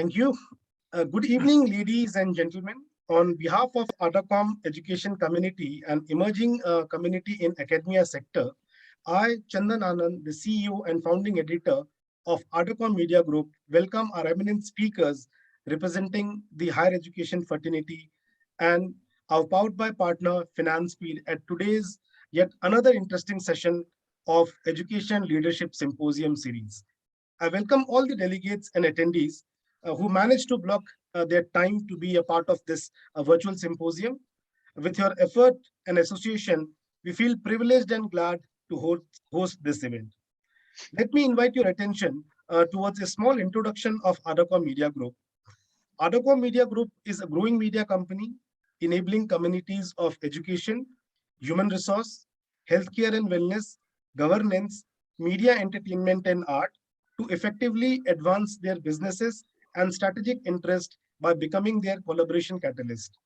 Thank you. Good evening, ladies and gentlemen. On behalf of Adacom education community and emerging community in academia sector, I, Chandan Anand, the CEO and founding editor of Adacom Media Group, welcome our eminent speakers representing the higher education fraternity and our powered by partner Finance Speed at today's yet another interesting session of Education Leadership Symposium series. I welcome all the delegates and attendees who managed to block their time to be a part of this virtual symposium. With your effort and association, we feel privileged and glad to host this event. Let me invite your attention towards a small introduction of Adacom Media Group. Adacom Media Group is a growing media company enabling communities of education, human resource, healthcare and wellness, governance, media entertainment and art to effectively advance their businesses and strategic interest by becoming their collaboration catalyst.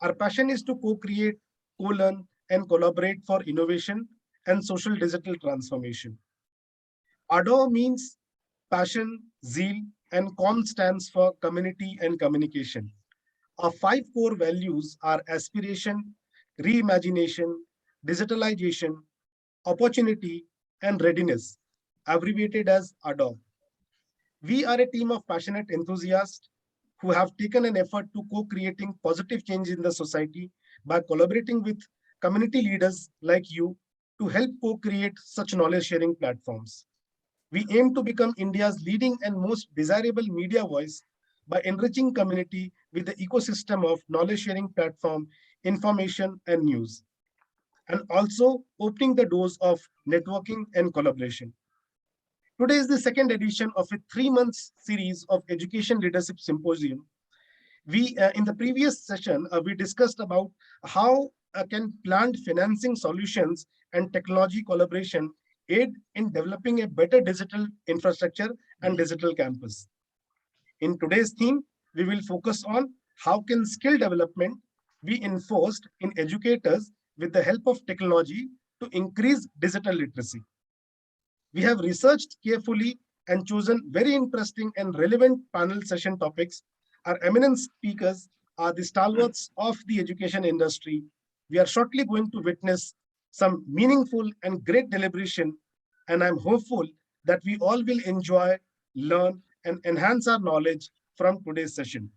Our passion is to co-create, co-learn, and collaborate for innovation and social digital transformation. ADO means passion, zeal, and COM stands for community and communication. Our 5 core values are aspiration, reimagination, digitalization, opportunity, and readiness, abbreviated as ADO. We are a team of passionate enthusiasts who have taken an effort to co-creating positive change in the society by collaborating with community leaders like you to help co-create such knowledge-sharing platforms. We aim to become India's leading and most desirable media voice by enriching community with the ecosystem of knowledge-sharing platform, information, and news, and also opening the doors of networking and collaboration. Today is the second edition of a 3 month series of Education Leadership Symposium. In the previous session, we discussed about how can planned financing solutions and technology collaboration aid in developing a better digital infrastructure and digital campus. In today's theme, we will focus on how can skill development be enforced in educators with the help of technology to increase digital literacy. We have researched carefully and chosen very interesting and relevant panel session topics. Our eminent speakers are the stalwarts of the education industry. We are shortly going to witness some meaningful and great deliberation, and I'm hopeful that we all will enjoy, learn, and enhance our knowledge from today's session.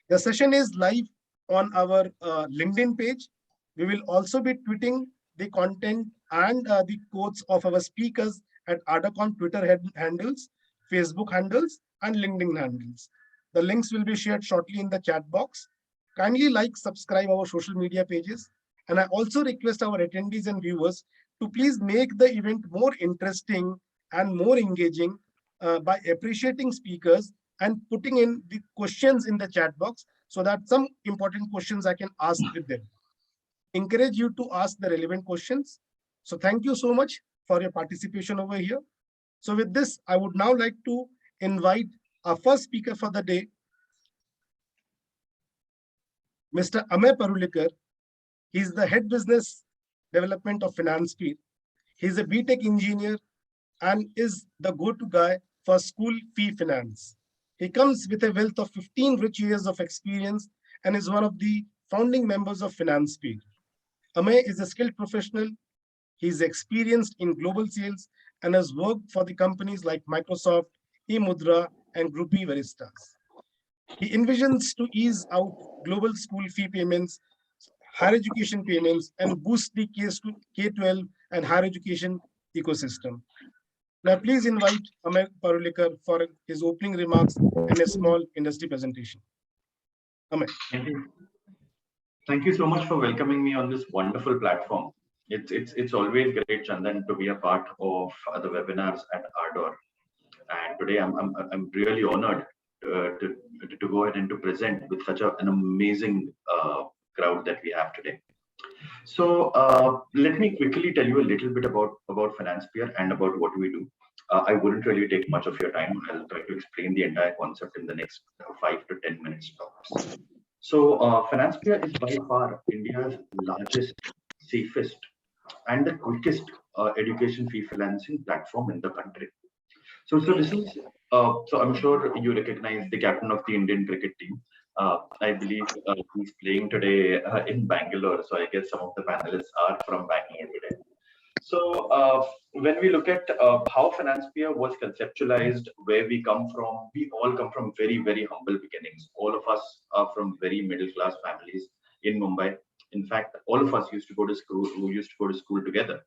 The session is live on our LinkedIn page. We will also be tweeting the content and the quotes of our speakers at Adacom Twitter handles, Facebook handles, and LinkedIn handles. The links will be shared shortly in the chat box. Kindly like, subscribe our social media pages. And I also request our attendees and viewers to please make the event more interesting and more engaging by appreciating speakers and putting in the questions in the chat box so that some important questions I can ask with them. Encourage you to ask the relevant questions. So thank you so much for your participation over here. So with this, I would now like to invite our first speaker for the day, Mr. Amey Parulikar. He's the head business development of Finance Speed. He's a BTech engineer and is the go-to guy for school fee finance. He comes with a wealth of 15 rich years of experience and is one of the founding members of Finance Speed. Amey is a skilled professional. He's experienced in global sales and has worked for the companies like Microsoft, eMudra, and Group E Veristas. He envisions to ease out global school fee payments, higher education payments, and boost the K-12 and higher education ecosystem. Now, please invite Amey Parulikar for his opening remarks and a small industry presentation. Amey. Thank you. Thank you so much for welcoming me on this wonderful platform. It's always great, Chandan, to be a part of the webinars at Ardor. And today I'm really honored to go ahead and to present with such an amazing crowd that we have today. So let me quickly tell you a little bit about Finance Speed and about what we do. I wouldn't really take much of your time. I'll try to explain the entire concept in the next 5 to 10 minutes tops. So Finance Speed is by far India's largest, safest, and the quickest education fee financing platform in the country. So this is So I'm sure you recognize the captain of the Indian cricket team. I believe he's playing today in Bangalore. So I guess some of the panelists are from Bangalore today. So when we look at how Financier was conceptualized, where we come from, we all come from very, very humble beginnings. All of us are from very middle class families in Mumbai. In fact, all of us used to go to school. We used to go to school together.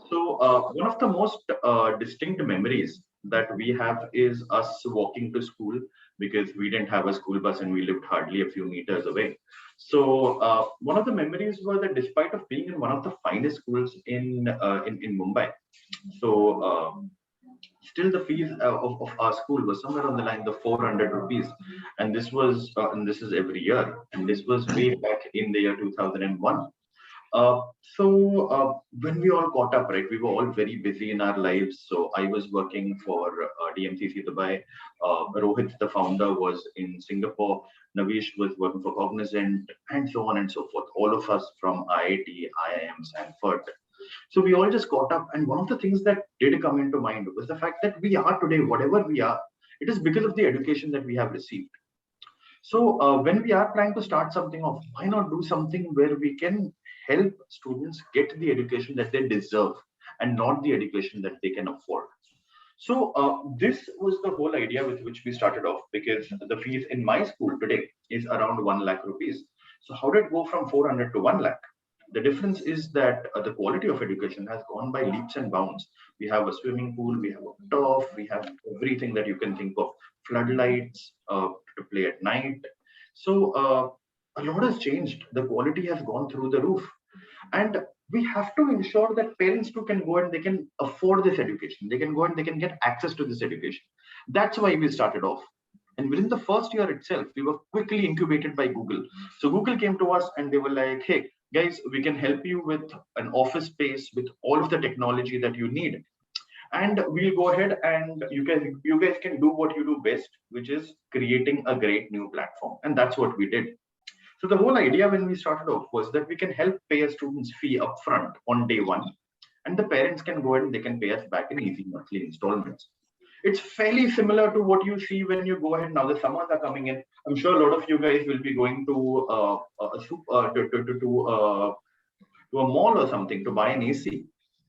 So one of the most distinct memories that we have is us walking to school because we didn't have a school bus and we lived hardly a few meters away. So one of the memories were that despite of being in one of the finest schools in Mumbai, so still the fees of our school was somewhere on the line of 400 rupees, and this is every year, and this was way back in the year 2001. So when we all caught up, right, we were all very busy in our lives. So I was working for DMCC Dubai. Rohit, the founder, was in Singapore. Navish was working for Cognizant, and so on and so forth. All of us from IIT, IIM, Sanford. So we all just caught up. And one of the things that did come into mind was the fact that we are today, whatever we are, it is because of the education that we have received. So when we are trying to start something off, why not do something where we can help students get the education that they deserve and not the education that they can afford? So this was the whole idea with which we started off, because the fees in my school today is around 1 lakh rupees. So how did it go from 400 to 1 lakh? The difference is that the quality of education has gone by leaps and bounds. We have a swimming pool, we have a turf, we have everything that you can think of, floodlights to play at night. So a lot has changed. The quality has gone through the roof. And we have to ensure that parents too can go and they can afford this education. They can go and they can get access to this education. That's why we started off. And within the first year itself, we were quickly incubated by Google. So Google came to us and they were like, hey, guys, we can help you with an office space with all of the technology that you need. And we'll go ahead and you guys can do what you do best, which is creating a great new platform. And that's what we did. So the whole idea when we started off was that we can help pay a student's fee upfront on day one, and the parents can go ahead and they can pay us back in easy monthly installments. It's fairly similar to what you see when you go ahead now. The summers are coming in. I'm sure a lot of you guys will be going to to a mall or something to buy an AC.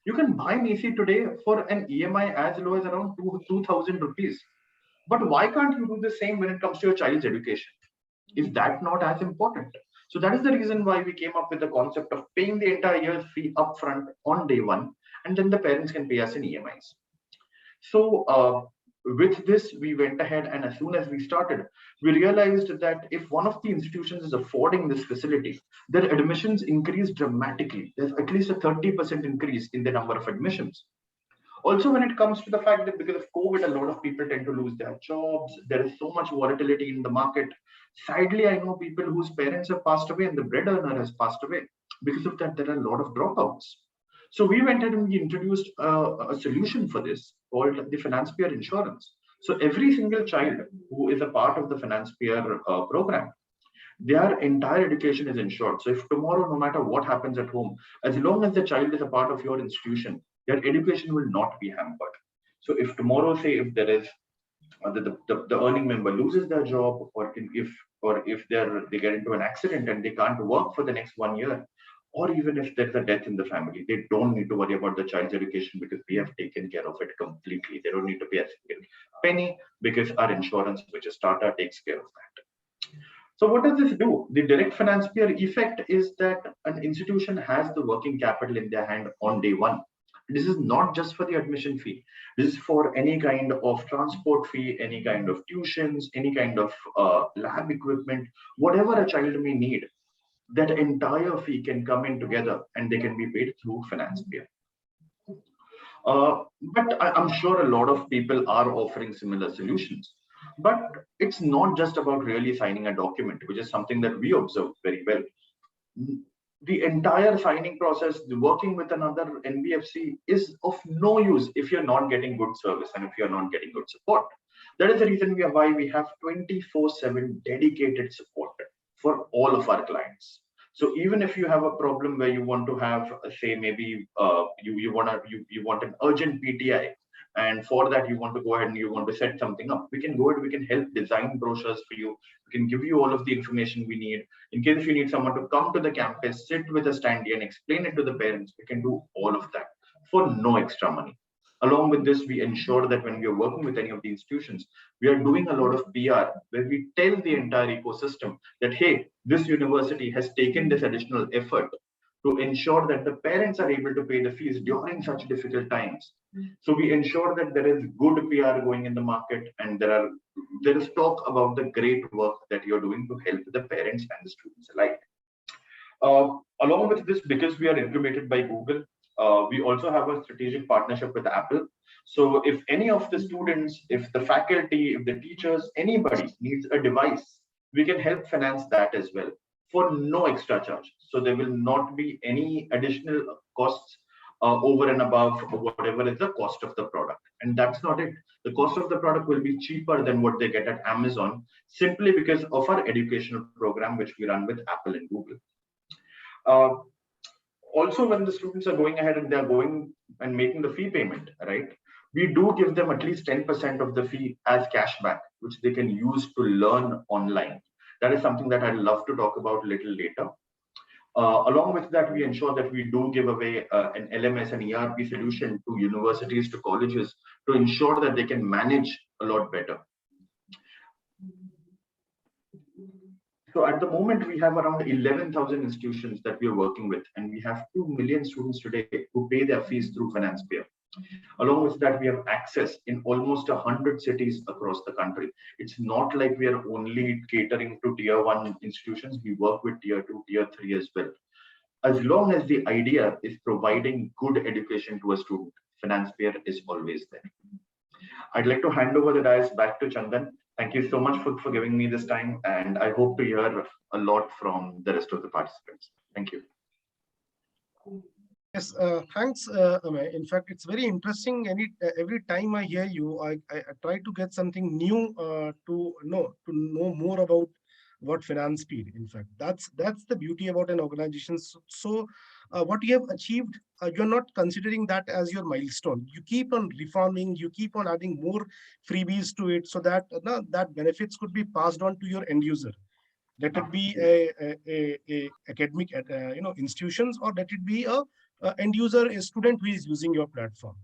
You can buy an AC today for an EMI as low as around 2,000 rupees. But why can't you do the same when it comes to your child's education? Is that not as important? So that is the reason why we came up with the concept of paying the entire year's fee upfront on day one, and then the parents can pay us in EMIs. So with this, we went ahead, and as soon as we started, we realized that if one of the institutions is affording this facility, their admissions increase dramatically. There's at least a 30% increase in the number of admissions. Also, when it comes to the fact that because of COVID, a lot of people tend to lose their jobs. There is so much volatility in the market. Sadly, I know people whose parents have passed away and the bread earner has passed away. Because of that, there are a lot of dropouts. So we went ahead and we introduced a solution for this called the Financier Insurance. So every single child who is a part of the Financier program, their entire education is insured. So if tomorrow, no matter what happens at home, as long as the child is a part of your institution, their education will not be hampered. So if tomorrow, say, if there is the earning member loses their job, or if they get into an accident and they can't work for the next 1 year, or even if there's a death in the family, they don't need to worry about the child's education because we have taken care of it completely. They don't need to pay a single penny because our insurance, which is Tata, takes care of that. So what does this do? The direct financier effect is that an institution has the working capital in their hand on day one. This is not just for the admission fee. This is for any kind of transport fee, any kind of tuitions, any kind of lab equipment, whatever a child may need. That entire fee can come in together and they can be paid through Financier. But I'm sure a lot of people are offering similar solutions. But it's not just about really signing a document, which is something that we observe very well. The entire signing process, the working with another NBFC is of no use if you're not getting good service and if you're not getting good support. That is the reason why we have 24/7 dedicated support for all of our clients. So even if you have a problem where you want to have, say, maybe you want an urgent PTI, and for that you want to go ahead and you want to set something up, we can go ahead, we can help design brochures for you, we can give you all of the information we need. In case if you need someone to come to the campus, sit with a standee and explain it to the parents, we can do all of that for no extra money. Along with this, we ensure that when we are working with any of the institutions, we are doing a lot of PR where we tell the entire ecosystem that, hey, this university has taken this additional effort to ensure that the parents are able to pay the fees during such difficult times. So we ensure that there is good PR going in the market, and there is talk about the great work that you're doing to help the parents and the students alike. Along with this, because we are incubated by Google, we also have a strategic partnership with Apple. So if any of the students, if the faculty, if the teachers, anybody needs a device, we can help finance that as well for no extra charge. So there will not be any additional costs over and above whatever is the cost of the product. And that's not it. The cost of the product will be cheaper than what they get at Amazon, simply because of our educational program, which we run with Apple and Google. Also, when the students are going ahead and they're going and making the fee payment, right, we do give them at least 10% of the fee as cashback, which they can use to learn online. That is something that I'd love to talk about a little later. Along with that, we ensure that we do give away an LMS and ERP solution to universities, to colleges, to ensure that they can manage a lot better. So at the moment, we have around 11,000 institutions that we are working with, and we have 2 million students today who pay their fees through FinancePay. Along with that, we have access in almost 100 cities across the country. It's not like we are only catering to tier 1 institutions. We work with tier 2, tier 3 as well. As long as the idea is providing good education to a student, FinancePay is always there. I'd like to hand over the dais back to Chandan. Thank you so much for giving me this time, and I hope to hear a lot from the rest of the participants. Thank you. Yes, thanks, Amay. In fact, it's very interesting. Every time I hear you, I try to get something new to know more about what FinancePay. In fact, that's the beauty about an organization. So what you have achieved, you're not considering that as your milestone. You keep on reforming, you keep on adding more freebies to it, so that that benefits could be passed on to your end user. Let it be a academic institutions, or let it be a end user, a student who is using your platform.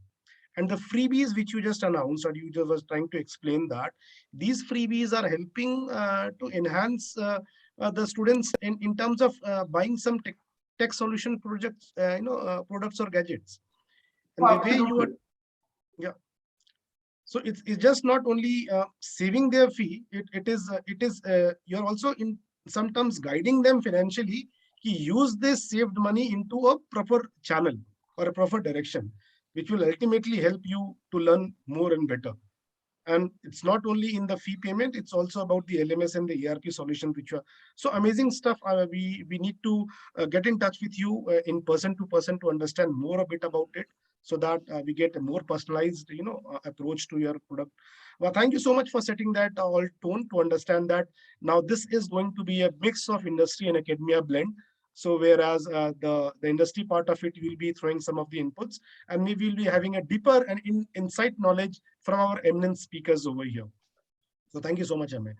And the freebies which you just announced, or you just was trying to explain that these freebies are helping to enhance the students in terms of buying some tech solution projects, products or gadgets. And the way you are, yeah. So it's just not only saving their fee. It is you're also in sometimes guiding them financially. Use this saved money into a proper channel or a proper direction, which will ultimately help you to learn more and better. And it's not only in the fee payment, it's also about the LMS and the ERP solution, which are so amazing stuff. We need to get in touch with you in person to understand more a bit about it, so that we get a more personalized, approach to your product. Well, thank you so much for setting that all tone to understand that now this is going to be a mix of industry and academia blend. So whereas the industry part of it will be throwing some of the inputs, and we will be having a deeper and insight knowledge from our eminent speakers over here. So thank you so much, Amay.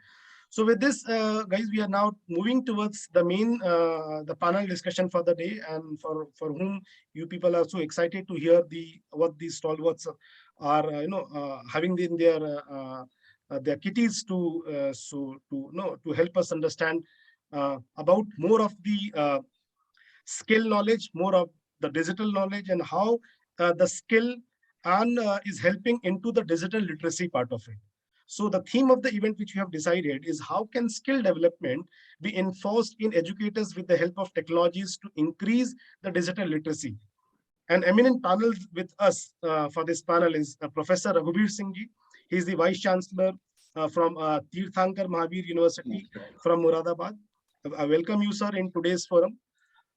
So with this, guys, we are now moving towards the main, the panel discussion for the day, and for whom you people are so excited to hear what these stalwarts are, having in their kitties to help us understand about more of the skill knowledge, more of the digital knowledge, and how the skill and is helping into the digital literacy part of it. So the theme of the event which we have decided is how can skill development be enforced in educators with the help of technologies to increase the digital literacy. An eminent panel with us for this panel is Professor Raghubir Singhji. He is the Vice Chancellor from Tirthankar Mahavir University from Moradabad. I welcome you, sir, in today's forum.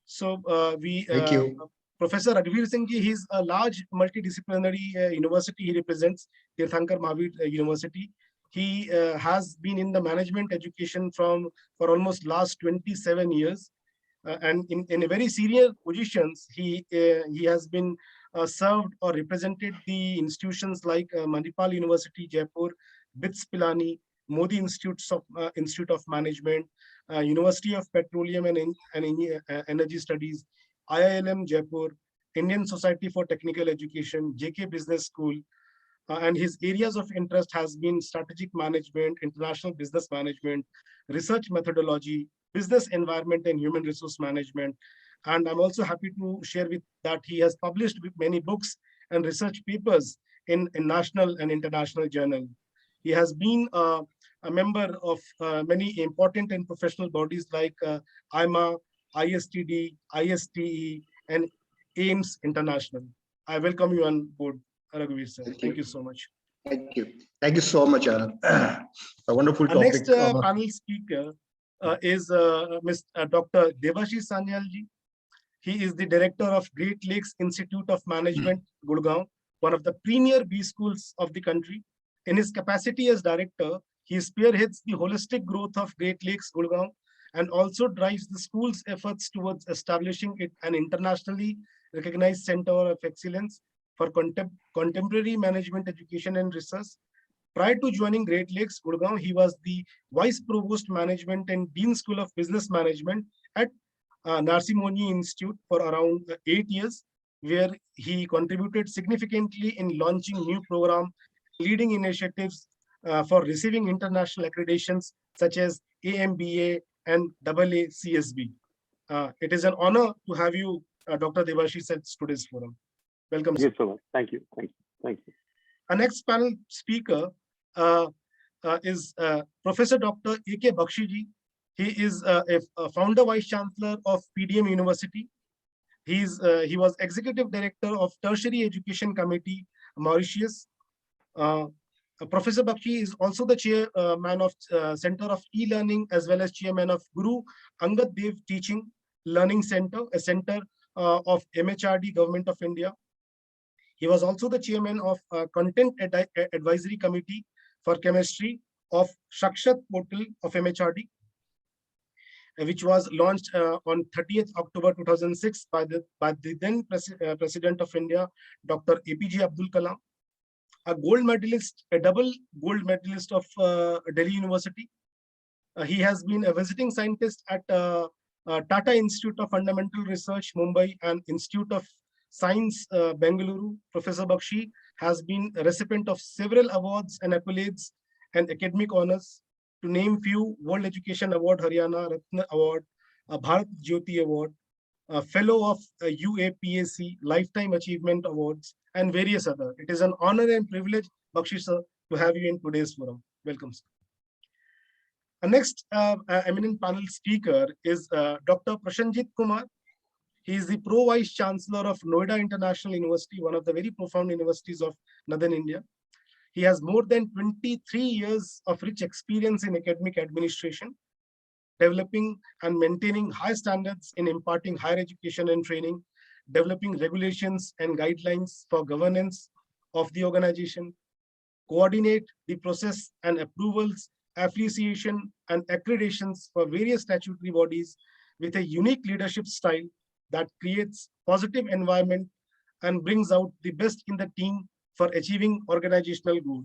So Thank you. Professor Raghubir Singhji, he is a large multidisciplinary university. He represents Tirthankar Mahavir University. He has been in the management education for almost last 27 years. And in a very senior positions, he has been served or represented the institutions like Manipal University, Jaipur, BITS Pilani, Modi Institute of Management, University of Petroleum and Energy Studies, IILM Jaipur, Indian Society for Technical Education, JK Business School, and his areas of interest has been strategic management, international business management, research methodology, business environment and human resource management. And I'm also happy to share with that he has published many books and research papers in national and international journals. He has been a member of many important and professional bodies like IMA, ISTD, ISTE, and AIMS International. I welcome you on board, Raghuveer sir. Thank you so much. Thank you. Thank you so much, Anand. A wonderful Our topic. next panel speaker is Dr. Devashi Sanji. He is the director of Great Lakes Institute of Management, Gurgaon, one of the premier B schools of the country. In his capacity as director, he spearheads the holistic growth of Great Lakes, Gurgaon, and also drives the school's efforts towards establishing it an internationally recognized center of excellence for contemporary management education and research. Prior to joining Great Lakes, Gurgaon, he was the Vice Provost Management and Dean School of Business Management at Narsimoni Institute for around 8 years, where he contributed significantly in launching new programs, leading initiatives for receiving international accreditations such as AMBA and AACSB. It is an honor to have you, Dr. Devashi, at today's forum. Welcome. Thank you so much. Thank you. Thank you. Thank you. Our next panel speaker is Professor Dr. Ek Bakshiji. He is a founder vice chancellor of PDM University. He was executive director of Tertiary Education Committee, Mauritius. Professor Bakshi is also the chairman of Center of E-Learning as well as chairman of Guru Angad Dev Teaching Learning Center, a center of MHRD, Government of India. He was also the chairman of Content Advisory Committee for Chemistry of Shakshat Portal of MHRD, which was launched on 30th October 2006 by the then President of India, Dr. APJ Abdul Kalam. A double gold medalist of Delhi University. He has been a visiting scientist at Tata Institute of Fundamental Research, Mumbai, and Institute of Science, Bengaluru. Professor Bakshi has been a recipient of several awards and accolades and academic honors. To name few: World Education Award, Haryana Ratna Award, Bharat Jyoti Award, Fellow of UAPAC, Lifetime Achievement Awards, and various other. It is an honor and privilege, Bakshi sir, to have you in today's forum. Welcome, sir. Our next eminent panel speaker is Dr. Prashanjit Kumar. He is the Pro Vice Chancellor of Noida International University, one of the very profound universities of Northern India. He has more than 23 years of rich experience in academic administration, developing and maintaining high standards in imparting higher education and training, developing regulations and guidelines for governance of the organization, coordinate the process and approvals, appreciation and accreditations for various statutory bodies with a unique leadership style that creates positive environment and brings out the best in the team for achieving organizational goals.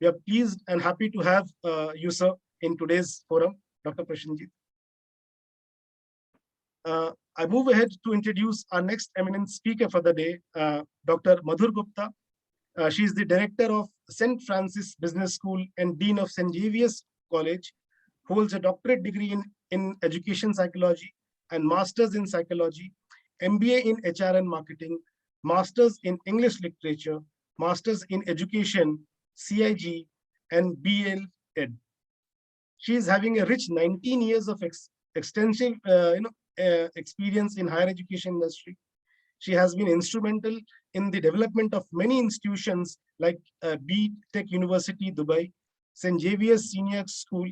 We are pleased and happy to have you, sir, in today's forum, Dr. Prashanjit. I move ahead to introduce our next eminent speaker for the day, Dr. Madhur Gupta. She is the director of St. Francis Business School and Dean of St. Xavier's College, holds a doctorate degree in education psychology and master's in psychology, MBA in HR and marketing, master's in English literature, master's in education, CIG, and BL Ed. She is having a rich 19 years of extensive experience in higher education industry. She has been instrumental in the development of many institutions like B Tech University, Dubai, St. Xavier's Senior School,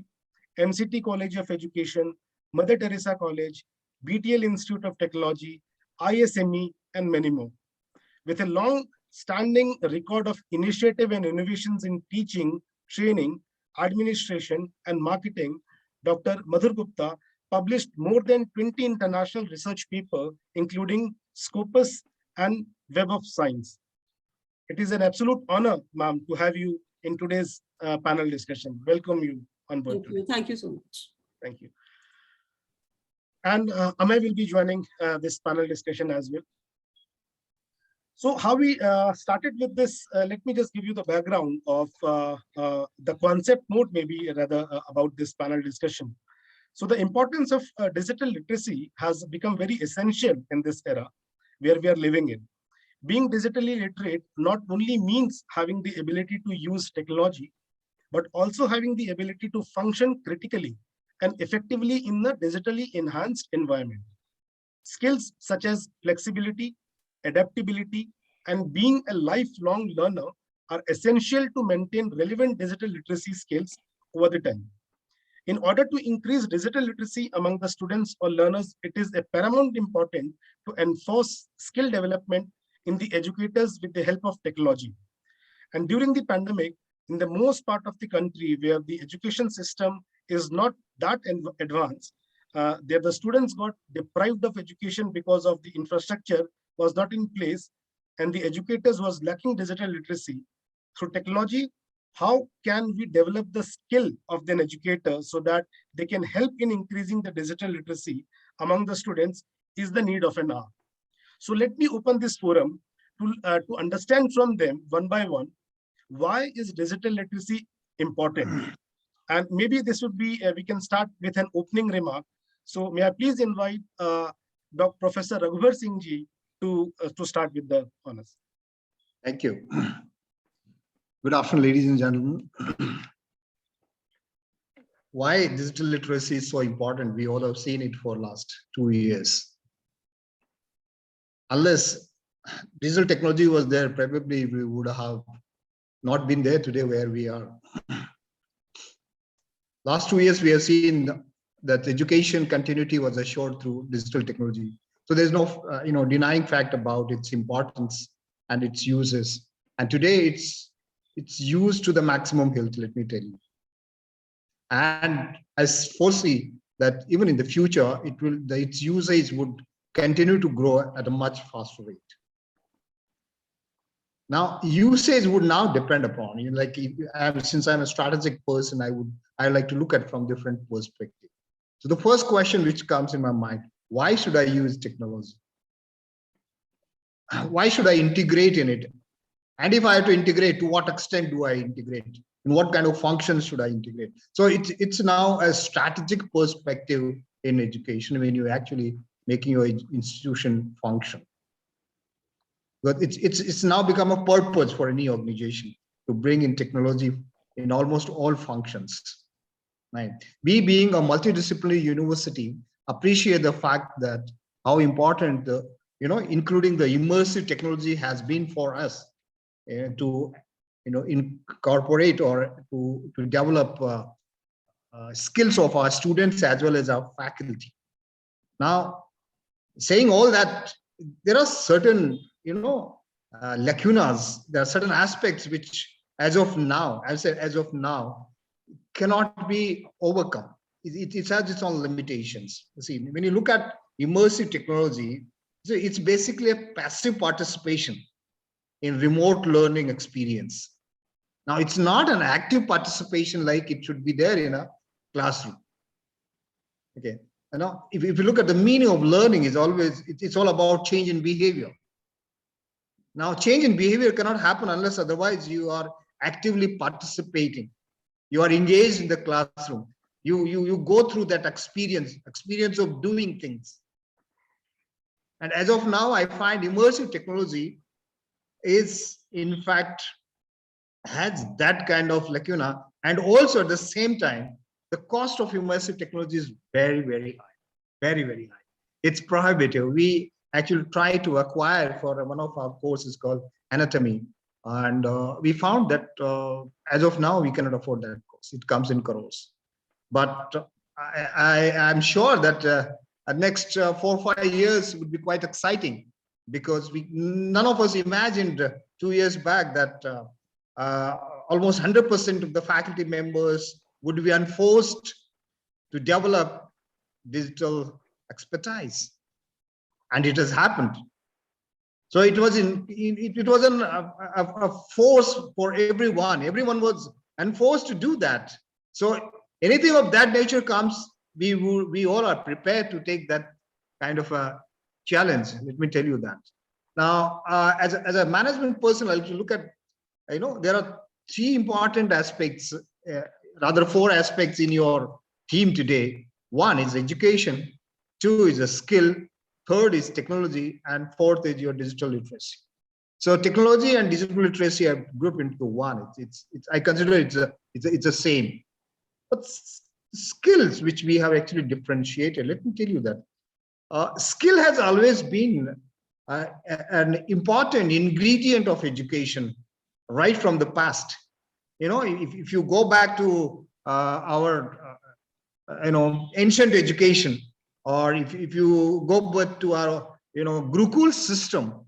MCT College of Education, Mother Teresa College, BTL Institute of Technology, ISME, and many more. With a long-standing record of initiative and innovations in teaching, training, administration, and marketing, Dr. Madhur Gupta published more than 20 international research papers, including Scopus and Web of Science. It is an absolute honor, ma'am, to have you in today's panel discussion. Welcome you on board. Thank you so much. Thank you. And Amay will be joining this panel discussion as well. So how we started with this, let me just give you the background of the concept note, maybe rather about this panel discussion. So the importance of digital literacy has become very essential in this era where we are living in. Being digitally literate not only means having the ability to use technology, but also having the ability to function critically and effectively in a digitally enhanced environment. Skills such as flexibility, adaptability, and being a lifelong learner are essential to maintain relevant digital literacy skills over the time. In order to increase digital literacy among the students or learners, it is a paramount important to enforce skill development in the educators with the help of technology. And during the pandemic, in the most part of the country where the education system is not that advanced, there the students got deprived of education because of the infrastructure was not in place and the educators was lacking digital literacy. Through technology, how can we develop the skill of an educator so that they can help in increasing the digital literacy among the students is the need of an hour. So let me open this forum to understand from them one by one, why is digital literacy important? And maybe this would be, we can start with an opening remark. So may I please invite Dr. Professor Raghuvar Singh ji to start with the honors. Thank you. Good afternoon, ladies and gentlemen. Why digital literacy is so important? We all have seen it for last 2 years. Unless digital technology was there, probably we would have not been there today where we are. Last 2 years, we have seen that education continuity was assured through digital technology. So there's no denying fact about its importance and its uses. And today it's used to the maximum hilt, let me tell you. And I foresee that even in the future, its usage would continue to grow at a much faster rate. Now, usage would now depend upon, since I'm a strategic person, I like to look at from different perspectives. So the first question which comes in my mind, why should I use technology? Why should I integrate in it? And if I have to integrate, to what extent do I integrate? And what kind of functions should I integrate? So it's now a strategic perspective in education when you're actually making your institution function. But it's now become a purpose for any organization to bring in technology in almost all functions. Right? We, being a multidisciplinary university, appreciate the fact that how important including the immersive technology has been for us to incorporate or to develop skills of our students as well as our faculty. Now, saying all that, there are certain lacunas. There are certain aspects which, as of now, cannot be overcome. It has its own limitations. You see, when you look at immersive technology, so it's basically a passive participation in remote learning experience. Now, it's not an active participation like it should be there in a classroom. Okay, if you look at the meaning of learning, it's all about change in behavior. Now, change in behavior cannot happen unless otherwise you are actively participating. You are engaged in the classroom. You go through that experience of doing things. And as of now, I find immersive technology is, in fact, has that kind of lacuna. And also at the same time, the cost of immersive technology is very, very high, very, very high. It's prohibitive. We actually try to acquire for one of our courses called anatomy. And we found that as of now, we cannot afford that course. It comes in crores. But I'm sure that the next 4 or 5 years would be quite exciting, because none of us imagined 2 years back that almost 100% of the faculty members would be enforced to develop digital expertise. And it has happened. So it was it was a force for everyone. Everyone was enforced to do that. So anything of that nature comes, we all are prepared to take that kind of a challenge. Let me tell you that. Now, as a management person, I'll look at, there are three important aspects, rather four aspects in your theme today. One is education, two is a skill, third is technology, and fourth is your digital literacy. So technology and digital literacy are grouped into one. I consider it's the same. But skills which we have actually differentiated, let me tell you that skill has always been an important ingredient of education right from the past. If you go back to our ancient education, or if you go back to our Gurukul system,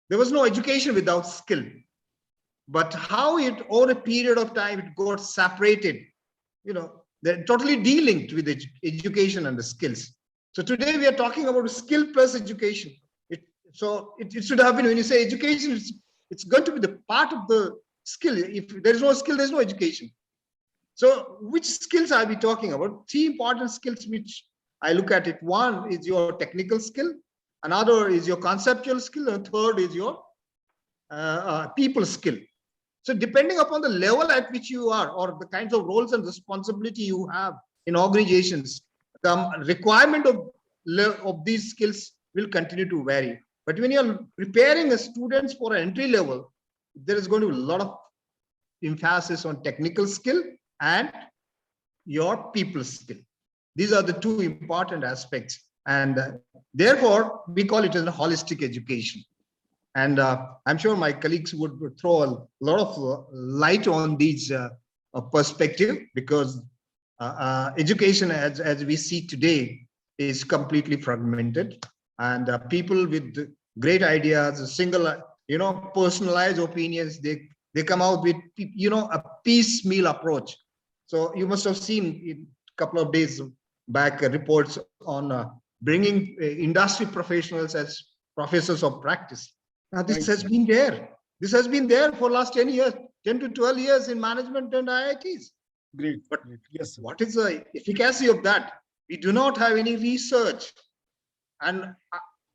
there was no education without skill. But how it over a period of time it got separated, they're totally de-linked with education and the skills. So today we are talking about skill plus education. It should have been, when you say education, it's going to be the part of the skill. If there is no skill, there's no education. So which skills are we talking about? Three important skills which I look at it. One is your technical skill, another is your conceptual skill, and third is your people skill. So depending upon the level at which you are, or the kinds of roles and responsibility you have in organizations, the requirement of these skills will continue to vary. But when you're preparing the students for an entry level, there is going to be a lot of emphasis on technical skill and your people skill. These are the two important aspects. And therefore, we call it as a holistic education. And I'm sure my colleagues would throw a lot of light on these perspective, because education as we see today is completely fragmented, and people with great ideas, single, personalized opinions, they come out with, a piecemeal approach. So you must have seen in a couple of days back reports on bringing industry professionals as professors of practice. Now, this has been there. This has been there for last 10 years, 10 to 12 years in management and IITs. Great. But yes, sir. What is the efficacy of that? We do not have any research. And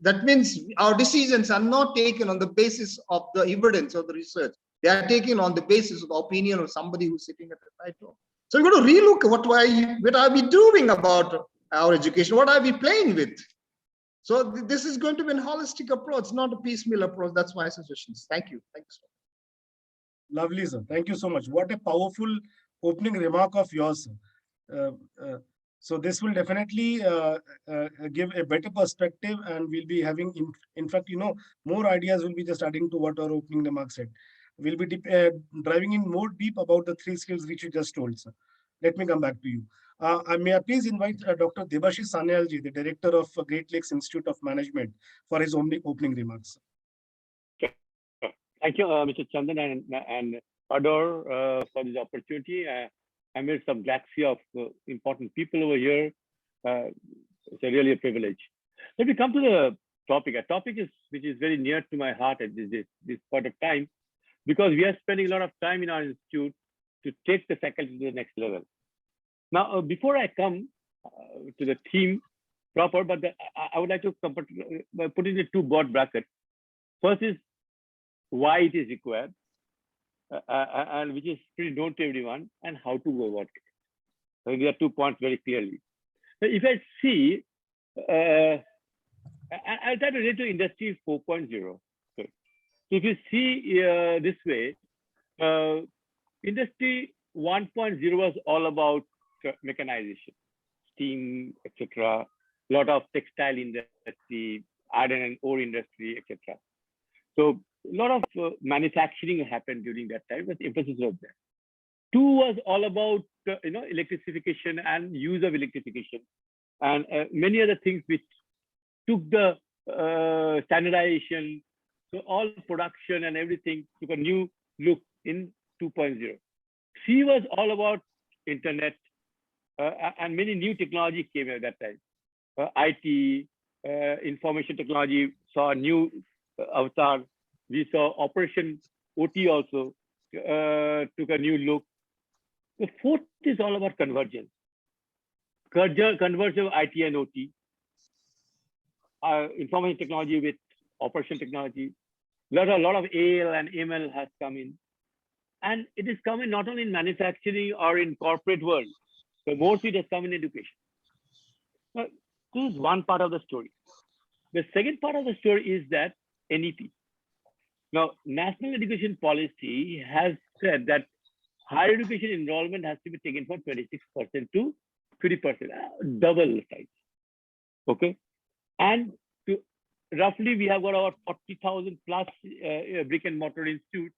that means our decisions are not taken on the basis of the evidence of the research. They are taken on the basis of the opinion of somebody who's sitting at the right row. So we've got to relook what are we doing about our education? What are we playing with? So this is going to be a holistic approach, not a piecemeal approach. That's my suggestions. Thank you. Thanks. Lovely, sir. Thank you so much. What a powerful opening remark of yours, sir. So this will definitely give a better perspective, and we'll be having, in fact, more ideas will be just adding to what our opening remark said. We'll be driving in more deep about the three skills which you just told, sir. Let me come back to you. May I please invite Dr. Devashi Sanji, the director of Great Lakes Institute of Management, for his opening remarks. Thank you, Mr. Chandan and Ardor for this opportunity. Amidst some galaxy of important people over here, it's really a privilege. Let me come to the topic. A topic which is very near to my heart at this point of time, because we are spending a lot of time in our institute to take the faculty to the next level. Now, before I come to the theme proper, but I would like to put it in two broad brackets. First is why it is required, and which is pretty known to everyone, and how to go about it. So there are 2 points very clearly. So if I see, I'll try to relate to Industry 4.0. Okay. So if you see this way, Industry 1.0 was all about mechanization, steam, etc. A lot of textile industry, iron and ore industry, etc. So a lot of manufacturing happened during that time, but emphasis was there. 2 was all about electrification and use of electrification, and many other things which took the standardization. So all production and everything took a new look in 2.0. C was all about internet, and many new technology came at that time. IT, information technology saw new avatar. We saw Operation OT also took a new look. The fourth is all about convergence. Convergence of IT and OT, information technology with operation technology. A lot of AL and ML has come in. And it is coming not only in manufacturing or in corporate world, but mostly it has come in education. Now, this is one part of the story. The second part of the story is that NEP. Now, National Education Policy has said that higher education enrollment has to be taken from 26% to 50%, double size. Okay. And roughly, we have got about 40,000 plus brick and mortar institutes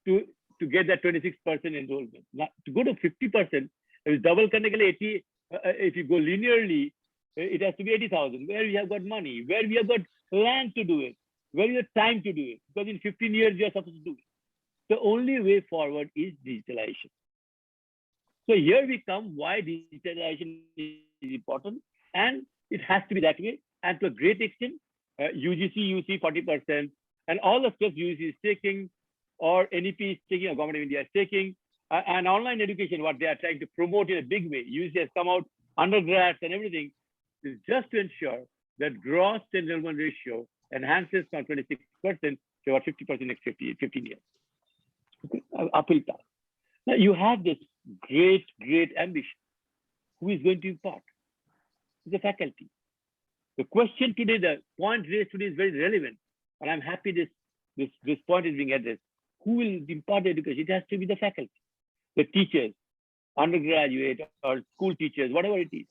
to get that 26% enrollment. Now, to go to 50%, if double connected 80, if you go linearly, it has to be 80,000. Where we have got money, where we have got land to do it, where we have time to do it. Because in 15 years, we are supposed to do it. The only way forward is digitalization. So here we come why digitalization is important, and it has to be that way. And to a great extent, UGC, UC 40%, and all the stuff UGC is taking, or NEP is taking, or Government of India is taking, and online education, what they are trying to promote in a big way. UGC has come out, undergrads and everything, is just to ensure that gross enrollment ratio enhances from 26% to about 50% next 15 years. Okay, uphill path. Now you have this great ambition. Who is going to impart? The faculty. The question today, the point raised today is very relevant, and I'm happy this point is being addressed. Who will impart the education? It has to be the faculty, the teachers, undergraduate or school teachers, whatever it is.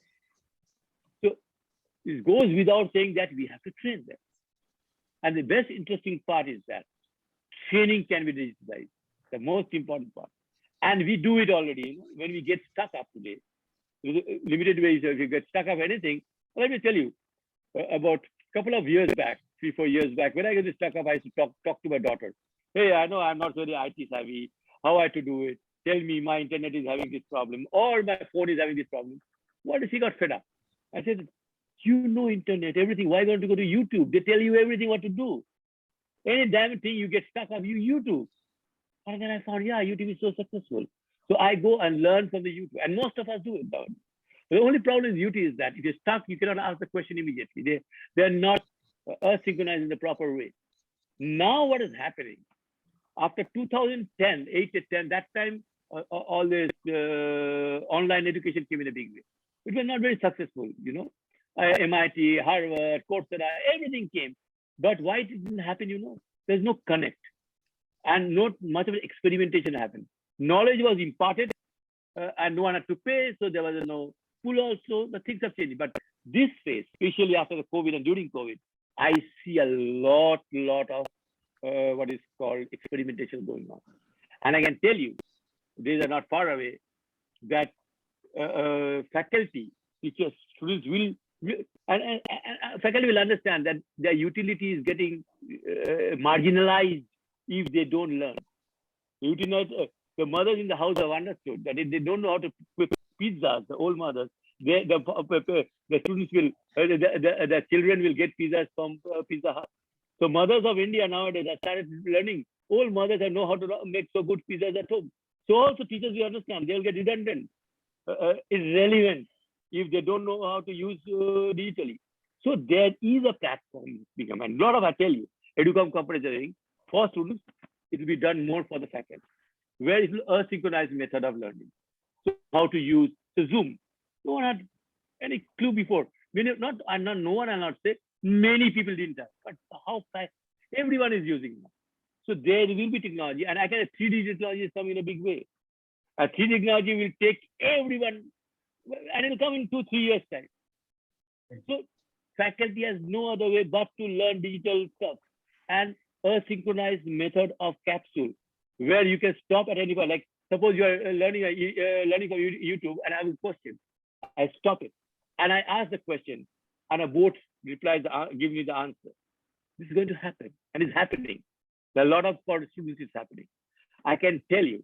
So it goes without saying that we have to train them. And the best interesting part is that training can be digitalized, the most important part. And we do it already. When we get stuck up today, limited ways, if you get stuck up anything, let me tell you, about a couple of years back, 3-4 years back, when I get stuck up, I used to talk to my daughter. Hey, I know I'm not very IT savvy. How I to do it? Tell me my internet is having this problem, or my phone is having this problem. What if she got fed up? I said, you know internet, everything. Why don't you go to YouTube? They tell you everything what to do. Any damn thing you get stuck up, you YouTube. And then I found, yeah, YouTube is so successful. So I go and learn from the YouTube, and most of us do it now. The only problem with YouTube is that if you're stuck, you cannot ask the question immediately. They're not synchronized in the proper way. Now what is happening? After 2010, 8 to 10, that time, all this online education came in a big way. It was not very successful, you know. MIT, Harvard, Coursera, everything came. But why it didn't happen, you know? There's no connect. And not much of experimentation happened. Knowledge was imparted and no one had to pay, so there was no pool also. The things have changed. But this phase, especially after the COVID and during COVID, I see a lot of what is called experimentation going on. And I can tell you, these are not far away, that faculty, teachers, students will, and faculty will understand that their utility is getting marginalized if they don't learn. The mothers in the house have understood that if they don't know how to cook pizzas, the old mothers, the students will, the children will get pizzas from Pizza Hut. So mothers of India nowadays have started learning. Old mothers know how to make so good pizzas at home. So also teachers will understand, they will get redundant, irrelevant if they don't know how to use digitally. So there is a platform become, and a lot of, I tell you, Adacom companies for students, it will be done more for the faculty, where it will asynchronized method of learning. So how to use the Zoom. No one had any clue before. No one will not say, many people didn't have, but how fast everyone is using it. So there will be technology, and I can 3D technology is coming in a big way. A 3D technology will take everyone, and it will come in 2-3 years time. So faculty has no other way but to learn digital stuff, and a synchronized method of capsule, where you can stop at any point. Like suppose you are learning from YouTube, and I have a question. I stop it, and I ask the question, and a bot replies, give me the answer. This is going to happen, and it's happening. There are a lot of for students it's happening. I can tell you,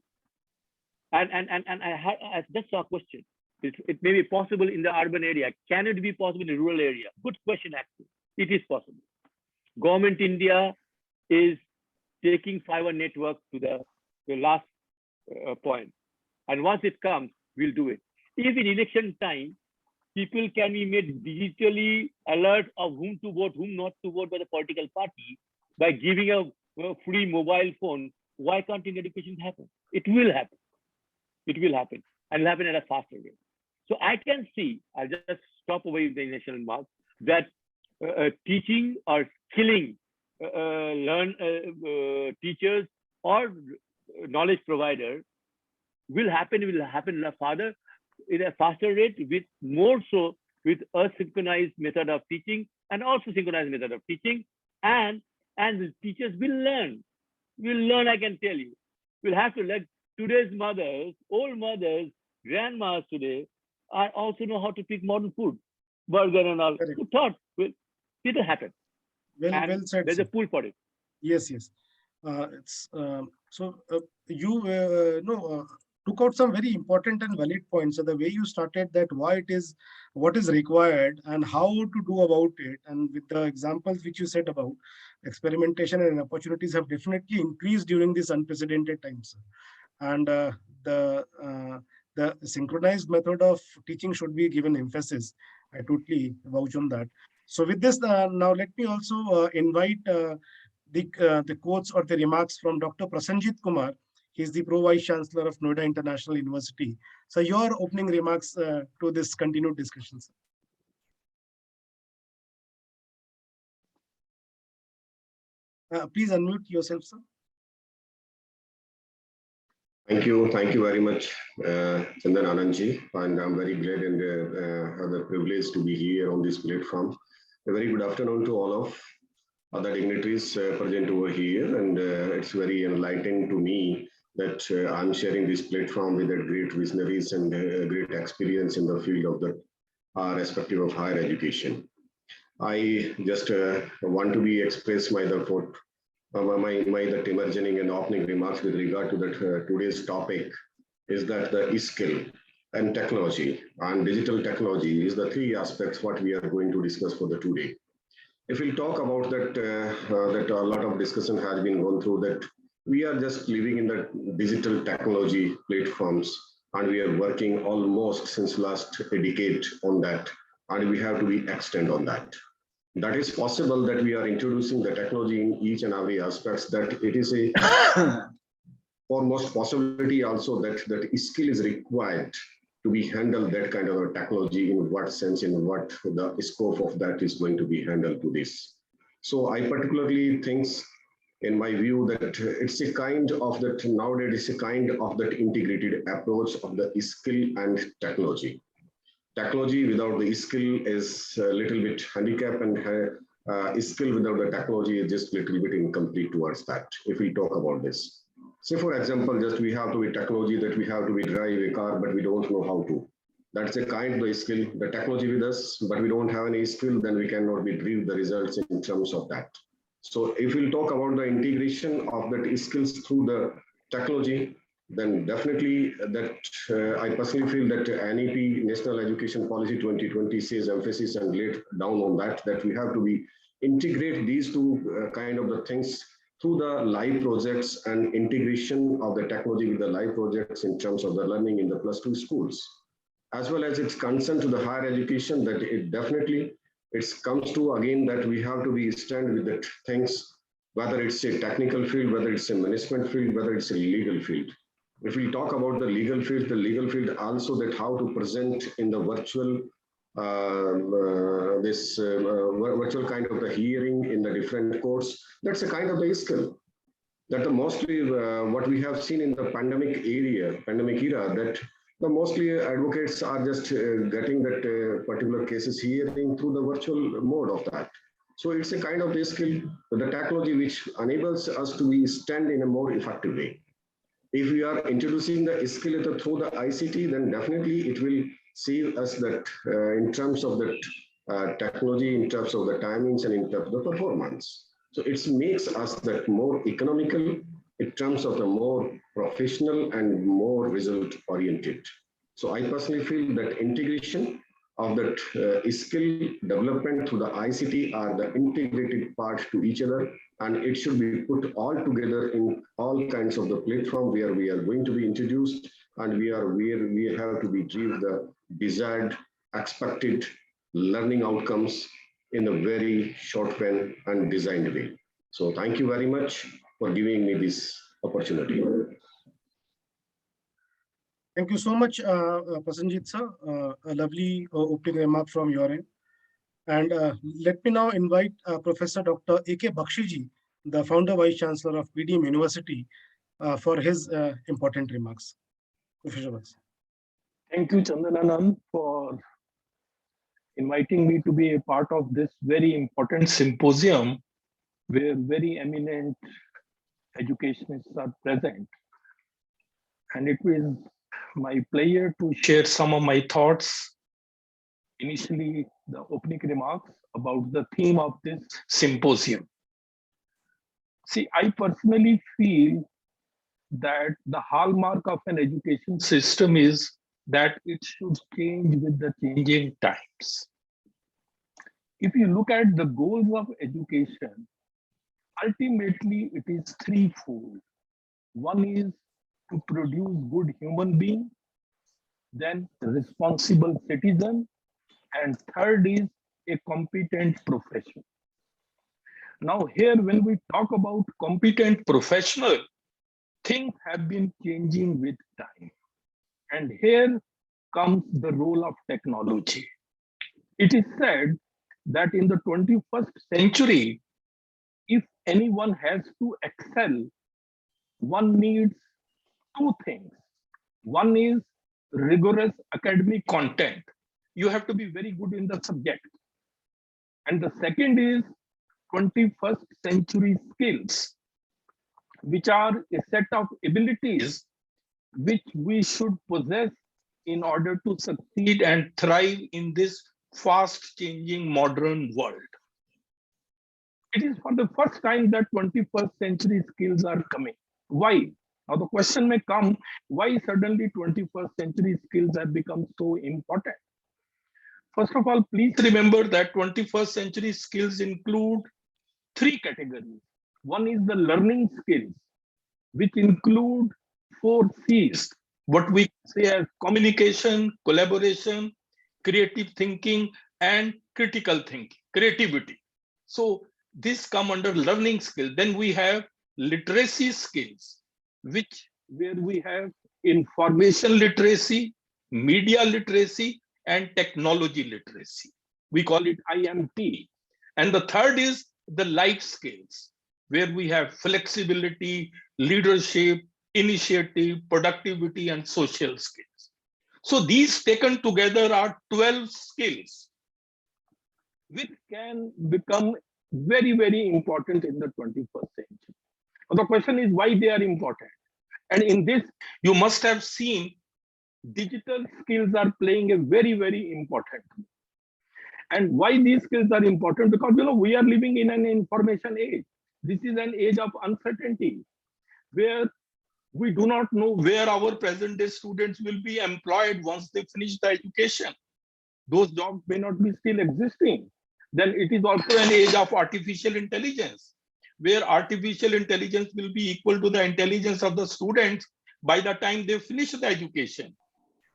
and I just saw a question. It may be possible in the urban area. Can it be possible in the rural area? Good question, actually. It is possible. Government India is taking fiber network to the last point. And once it comes, we'll do it. If in election time, people can be made digitally alert of whom to vote, whom not to vote by the political party by giving a free mobile phone, why can't in education happen? It will happen. It will happen. And it will happen at a faster rate. So I can see, I'll just stop away with the initial remarks, that teaching or skilling teachers or knowledge providers will happen in a faster rate, with more so with a synchronized method of teaching and also synchronized method of teaching, and the teachers will learn. I can tell you. We'll have to let today's mothers, old mothers, grandmas today are also know how to cook modern food, burger and all. Correct. Who thought it'll happen? Well said. There's Sir. a pool for it. Yes. Took out some very important and valid points. So the way you started that, what is required and how to do about it, and with the examples which you said about experimentation and opportunities have definitely increased during these unprecedented times. And the synchronized method of teaching should be given emphasis. I totally vouch on that. So with this, now let me also invite the quotes or the remarks from Dr. Prasanjit Kumar. He is the Pro Vice Chancellor of Noida International University. So your opening remarks to this continued discussion, sir. Please unmute yourself, sir. Thank you very much, Chandan Anandji, and I'm very glad and have the privilege to be here on this platform. A very good afternoon to all of other dignitaries present over here, and it's very enlightening to me that I'm sharing this platform with great visionaries and great experience in the field of the respective of higher education. I just want to express my thought. The emerging and opening remarks with regard to that today's topic is that the skill and technology and digital technology is the three aspects what we are going to discuss for the today. If we talk about that, that a lot of discussion has been gone through that we are just living in the digital technology platforms, and we are working almost since last decade on that, and we have to be extend on that. That is possible that we are introducing the technology in each and every aspects, that it is a foremost possibility also that skill is required to be handled that kind of a technology, in what sense, in what the scope of that is going to be handled to this. So I particularly think, in my view, that it's a kind of that nowadays, it's a kind of that integrated approach of the skill and technology. Technology without the skill is a little bit handicapped, and skill without the technology is just a little bit incomplete towards that, if we talk about this. Say, for example, just we have to be technology that we have to be drive a car, but we don't know how to. That's a kind of the skill, the technology with us, but we don't have any skill, then we cannot be drive the results in terms of that. So if we'll talk about the integration of that skills through the technology, then definitely that I personally feel that NEP, National Education Policy 2020, says emphasis and laid down on that we have to be integrate these two kind of the things through the live projects and integration of the technology with the live projects in terms of the learning in the +2 schools, as well as its concern to the higher education, that it definitely comes to again that we have to be stand with the things, whether it's a technical field, whether it's a management field, whether it's a legal field. If we talk about the legal field also, that how to present in the virtual virtual kind of the hearing in the different courts, that's a kind of the skill. That the mostly what we have seen in the pandemic era, that the mostly advocates are just getting that particular cases hearing through the virtual mode of that. So it's a kind of the skill, the technology which enables us to be stand in a more effective way. If we are introducing the skill through the ICT, then definitely it will save us that in terms of that technology, in terms of the timings, and in terms of the performance. So it makes us that more economical in terms of the more professional and more result oriented. So I personally feel that integration of that skill development through the ICT are the integrated part to each other, and it should be put all together in all kinds of the platform where we are going to be introduced, and where we have to be give the desired, expected learning outcomes in a very short span and designed way. So thank you very much for giving me this opportunity. Thank you so much, Prasenjit sir. A lovely opening remark from your end. And let me now invite Professor Dr. Ek Bakshiji, the founder vice chancellor of PDM University, for his important remarks. Professor Bakshiji. Thank you, Chandananand, for inviting me to be a part of this very important symposium where very eminent educationists are present. And it was my pleasure to share some of my thoughts. Initially, the opening remarks about the theme of this symposium. See, I personally feel that the hallmark of an education system is that it should change with the changing times. If you look at the goals of education, ultimately it is threefold. One is to produce good human being, then responsible citizen, and third is a competent professional. Now here, when we talk about competent professional, things have been changing with time. And here comes the role of technology. It is said that in the 21st century, if anyone has to excel, one needs two things. One is rigorous academic content. You have to be very good in the subject. And the second is 21st century skills, which are a set of abilities which we should possess in order to succeed and thrive in this fast changing modern world. It is for the first time that 21st century skills are coming. Why? Now the question may come, why suddenly 21st century skills have become so important? First of all, please remember that 21st century skills include three categories. One is the learning skills, which include 4 C's, what we say as communication, collaboration, creative thinking, and critical thinking, creativity. So this come under learning skill. Then we have literacy skills, where we have information literacy, media literacy, and technology literacy. We call it IMT. And the third is the life skills, where we have flexibility, leadership, initiative, productivity, and social skills. So these taken together are 12 skills, which can become very, very important in the 21st century. The question is why they are important. And in this, you must have seen digital skills are playing a very, very important role. And why these skills are important? Because we are living in an information age. This is an age of uncertainty, where we do not know where our present day students will be employed once they finish the education. Those jobs may not be still existing. Then it is also an age of artificial intelligence, where artificial intelligence will be equal to the intelligence of the students by the time they finish the education.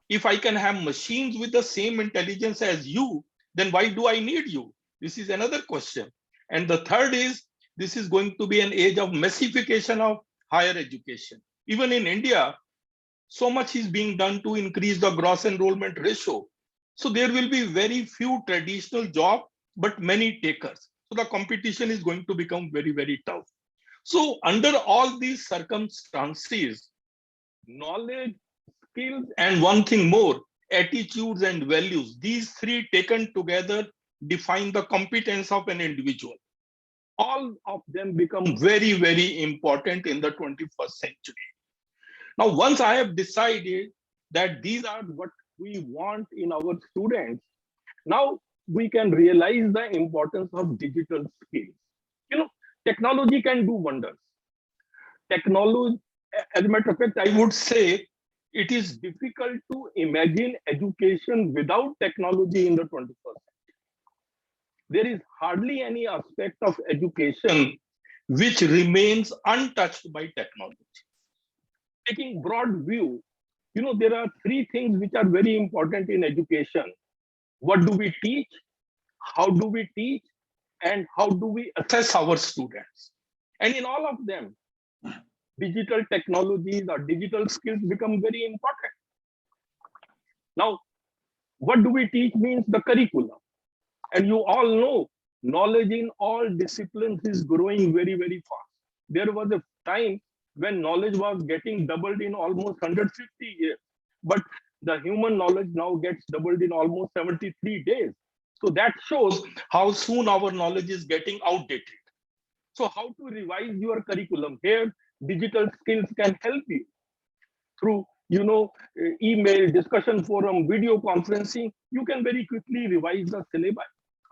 If I can have machines with the same intelligence as you, then why do I need you? This is another question. And the third is, this is going to be an age of massification of higher education. Even in India, so much is being done to increase the gross enrollment ratio. So there will be very few traditional jobs, but many takers. So the competition is going to become very, very tough. So under all these circumstances, knowledge, skills, and one thing more, attitudes and values, these three taken together define the competence of an individual. All of them become very, very important in the 21st century. Now, once I have decided that these are what we want in our students, now we can realize the importance of digital skills. Technology can do wonders. Technology, as a matter of fact, I would say it is difficult to imagine education without technology in the 21st century. There is hardly any aspect of education which remains untouched by technology. Taking broad view, there are three things which are very important in education. What do we teach? How do we teach? And how do we assess our students? And in all of them, digital technologies or digital skills become very important. Now, what do we teach means the curriculum. And you all know, knowledge in all disciplines is growing very, very fast. There was a time when knowledge was getting doubled in almost 150 years. But the human knowledge now gets doubled in almost 73 days. So that shows how soon our knowledge is getting outdated. So how to revise your curriculum? Here, digital skills can help you through, email, discussion forum, video conferencing. You can very quickly revise the syllabus.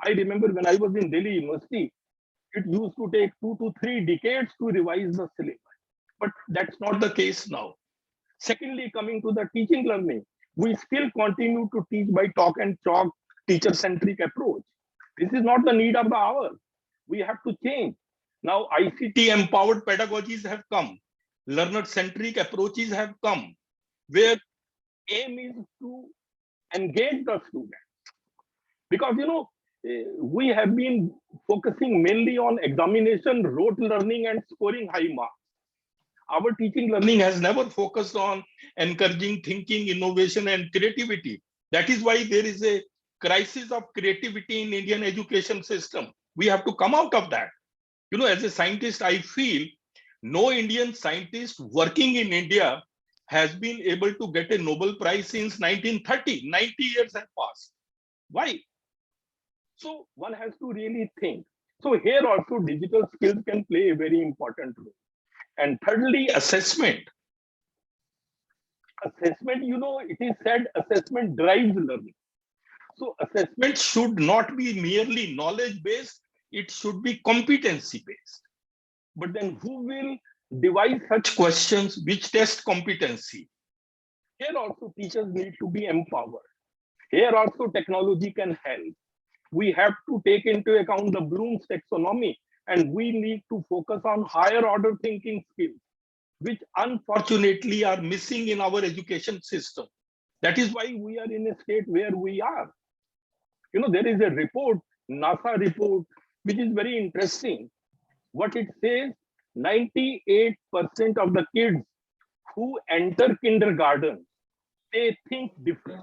I remember when I was in Delhi University, it used to take 2 to 3 decades to revise the syllabus. But that's not the case now. Secondly, coming to the teaching learning, we still continue to teach by talk and chalk, teacher-centric approach. This is not the need of the hour. We have to change. Now, ICT-empowered pedagogies have come. Learner-centric approaches have come, where aim is to engage the student. Because, we have been focusing mainly on examination, rote learning, and scoring high marks. Our teaching learning has never focused on encouraging thinking, innovation, and creativity. That is why there is a crisis of creativity in Indian education system. We have to come out of that. As a scientist, I feel no Indian scientist working in India has been able to get a Nobel Prize since 1930. 90 years have passed. Why? So one has to really think. So here also digital skills can play a very important role. And thirdly, assessment. Assessment, it is said assessment drives learning. So assessment should not be merely knowledge-based, it should be competency-based. But then who will devise such questions which test competency? Here also teachers need to be empowered. Here also technology can help. We have to take into account the Bloom's taxonomy, and we need to focus on higher order thinking skills, which unfortunately are missing in our education system. That is why we are in a state where we are. There is a report, NASA report, which is very interesting. What it says, 98% of the kids who enter kindergarten, they think different.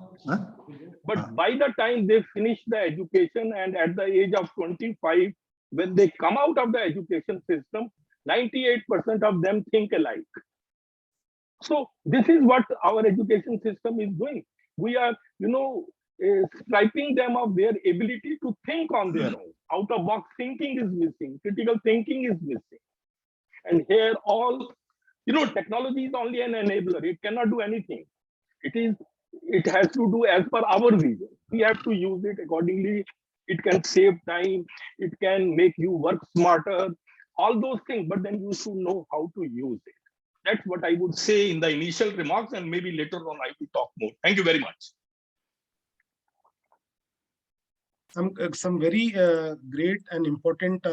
But by the time they finish the education and at the age of 25, when they come out of the education system, 98% of them think alike. So this is what our education system is doing. We are, striping them of their ability to think on their own. Out-of-box thinking is missing. Critical thinking is missing. And here all, technology is only an enabler. It cannot do anything. It has to do as per our vision. We have to use it accordingly. It can save time. It can make you work smarter. All those things, but then you should know how to use it. That's what I would say in the initial remarks, and maybe later on I will talk more. Thank you very much. Some very great and important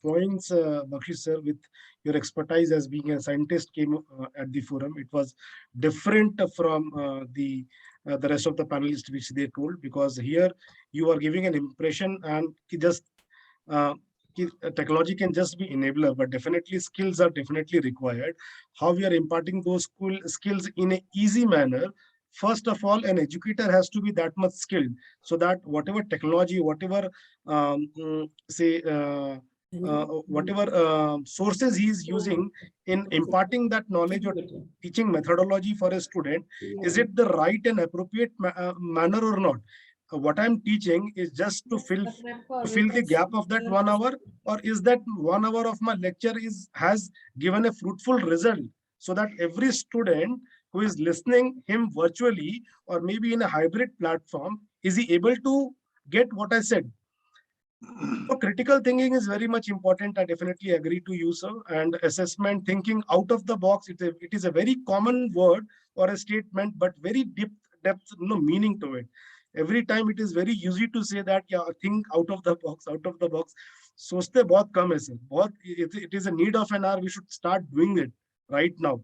points, Bakshi sir, with your expertise as being a scientist came at the forum. It was different from the rest of the panelists which they told, because here you are giving an impression and just technology can just be enabler, but definitely skills are definitely required. How we are imparting those skills in an easy manner. First of all, an educator has to be that much skilled, so that whatever technology, whatever whatever sources he is using in imparting that knowledge or teaching methodology for a student, is it the right and appropriate manner or not? What I'm teaching is just to fill the gap of that 1 hour, or is that 1 hour of my lecture has given a fruitful result, so that every student who is listening him virtually or maybe in a hybrid platform, is he able to get what I said? So critical thinking is very much important. I definitely agree to you, sir. And assessment, thinking out of the box, it is a very common word or a statement, but very deep depth, meaning to it. Every time it is very easy to say that, yeah, think out of the box, out of the box. सोचते बहुत कम है sir. बहुत, it is a need of an hour. We should start doing it right now.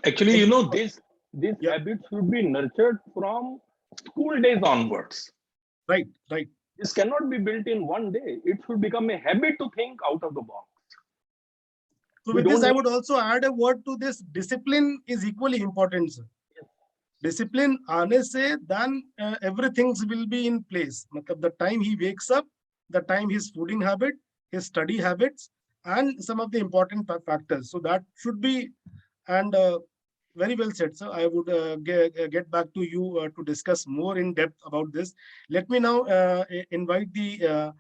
Actually, Thank you you know, so much. these Yeah, habits should be nurtured from school days onwards. right, right. This cannot be built in one day. It should become a habit to think out of the box. So We with this, don't I need. would also add a word to this. Discipline is equally important, sir. Discipline आने से then everything will be in place. मतलब the time he wakes up, the time his fooding habit, his study habits, and some of the important factors. So that should be, and very well said, sir. I would get back to you to discuss more in depth about this. Let me now invite the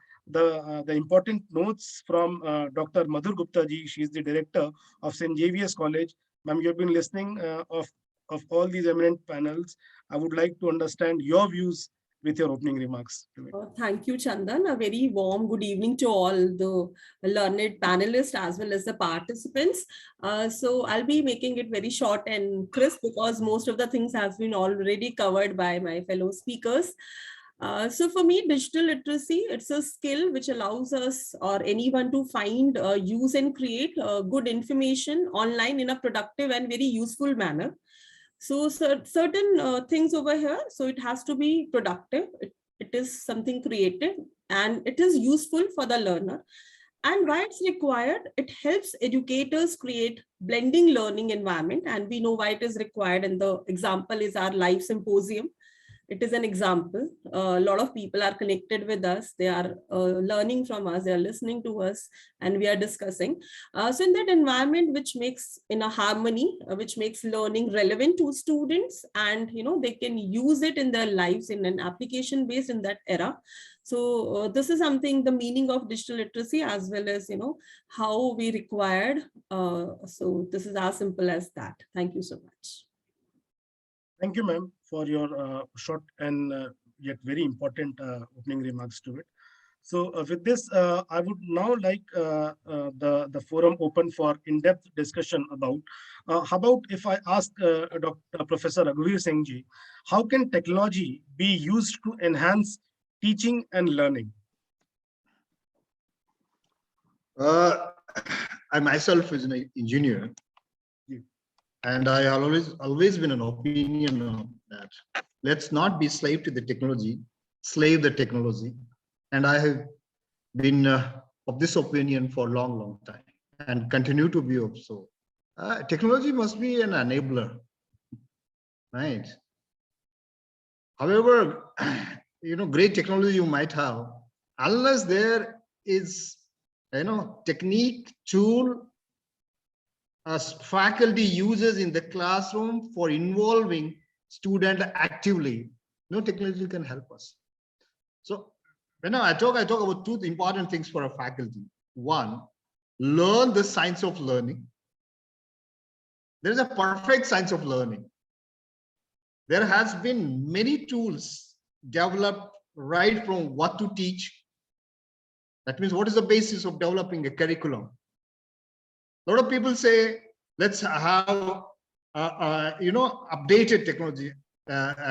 important notes from Dr. Madhur Gupta ji. She is the director of St. Xavier's College. Ma'am, you've been listening of all these eminent panels. I would like to understand your views with your opening remarks. Thank you, Chandan. A very warm good evening to all the learned panelists as well as the participants. So I'll be making it very short and crisp because most of the things have been already covered by my fellow speakers. So for me, digital literacy, it's a skill which allows us or anyone to find, use and create good information online in a productive and very useful manner. So certain things over here, so it has to be productive. It is something creative and it is useful for the learner. And why it's required, it helps educators create blending learning environment. And we know why it is required. And the example is our live symposium. It is an example. A lot of people are connected with us. They are learning from us. They are listening to us and we are discussing. So in that environment, which makes in a harmony, which makes learning relevant to students and, they can use it in their lives in an application based in that era. So this is something, the meaning of digital literacy as well as, how we required. So this is as simple as that. Thank you so much. Thank you, ma'am, for your short and yet very important opening remarks to it. So with this, I would now like the forum open for in-depth discussion about, how about if I ask Dr. Professor Raghuveer Sanji, how can technology be used to enhance teaching and learning? I myself is an engineer. And I always been an opinion of that. Let's not be slave to the technology, slave the technology. And I have been of this opinion for a long time and continue to be of so. Technology must be an enabler, right? However, great technology you might have, unless there is, technique, tool, as faculty uses in the classroom for involving student actively, no technology can help us. So when I talk about two important things for a faculty. One, learn the science of learning. There is a perfect science of learning. There has been many tools developed right from what to teach. That means what is the basis of developing a curriculum? A lot of people say, let's have, updated technology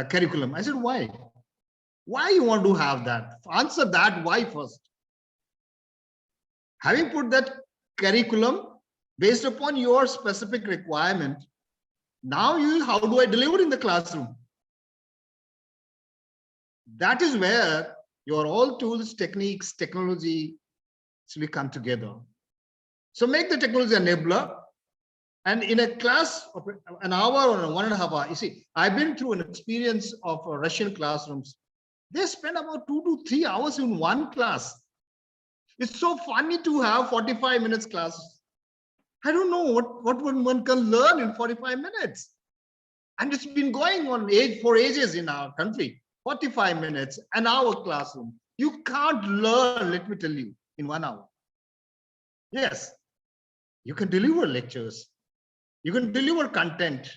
curriculum. I said, why? Why you want to have that? Answer that why first. Having put that curriculum based upon your specific requirement, now how do I deliver in the classroom? That is where your all tools, techniques, technology actually come together. So make the technology enabler, and in a class of an hour or 1.5 hours, you see, I've been through an experience of Russian classrooms. They spend about 2 to 3 hours in one class. It's so funny to have 45 minutes classes. I don't know what one can learn in 45 minutes. And it's been going on for ages in our country. 45 minutes, an hour classroom. You can't learn, let me tell you, in 1 hour. Yes. You can deliver lectures. You can deliver content.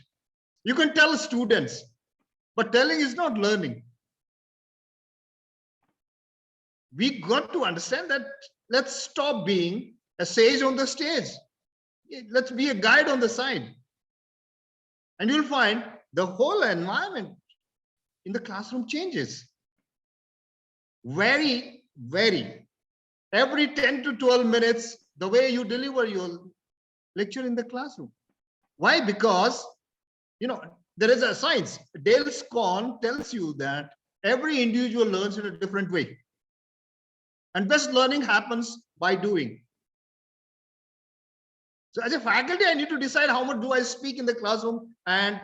You can tell students, but telling is not learning. we got to understand that let's stop being a sage on the stage. Let's be a guide on the side. And you'll find the whole environment in the classroom changes. Very, very. Every 10 to 12 minutes, the way you deliver your lecture in the classroom. Why? Because, there is a science. Dale's Corn tells you that every individual learns in a different way. And best learning happens by doing. So as a faculty, I need to decide how much do I speak in the classroom and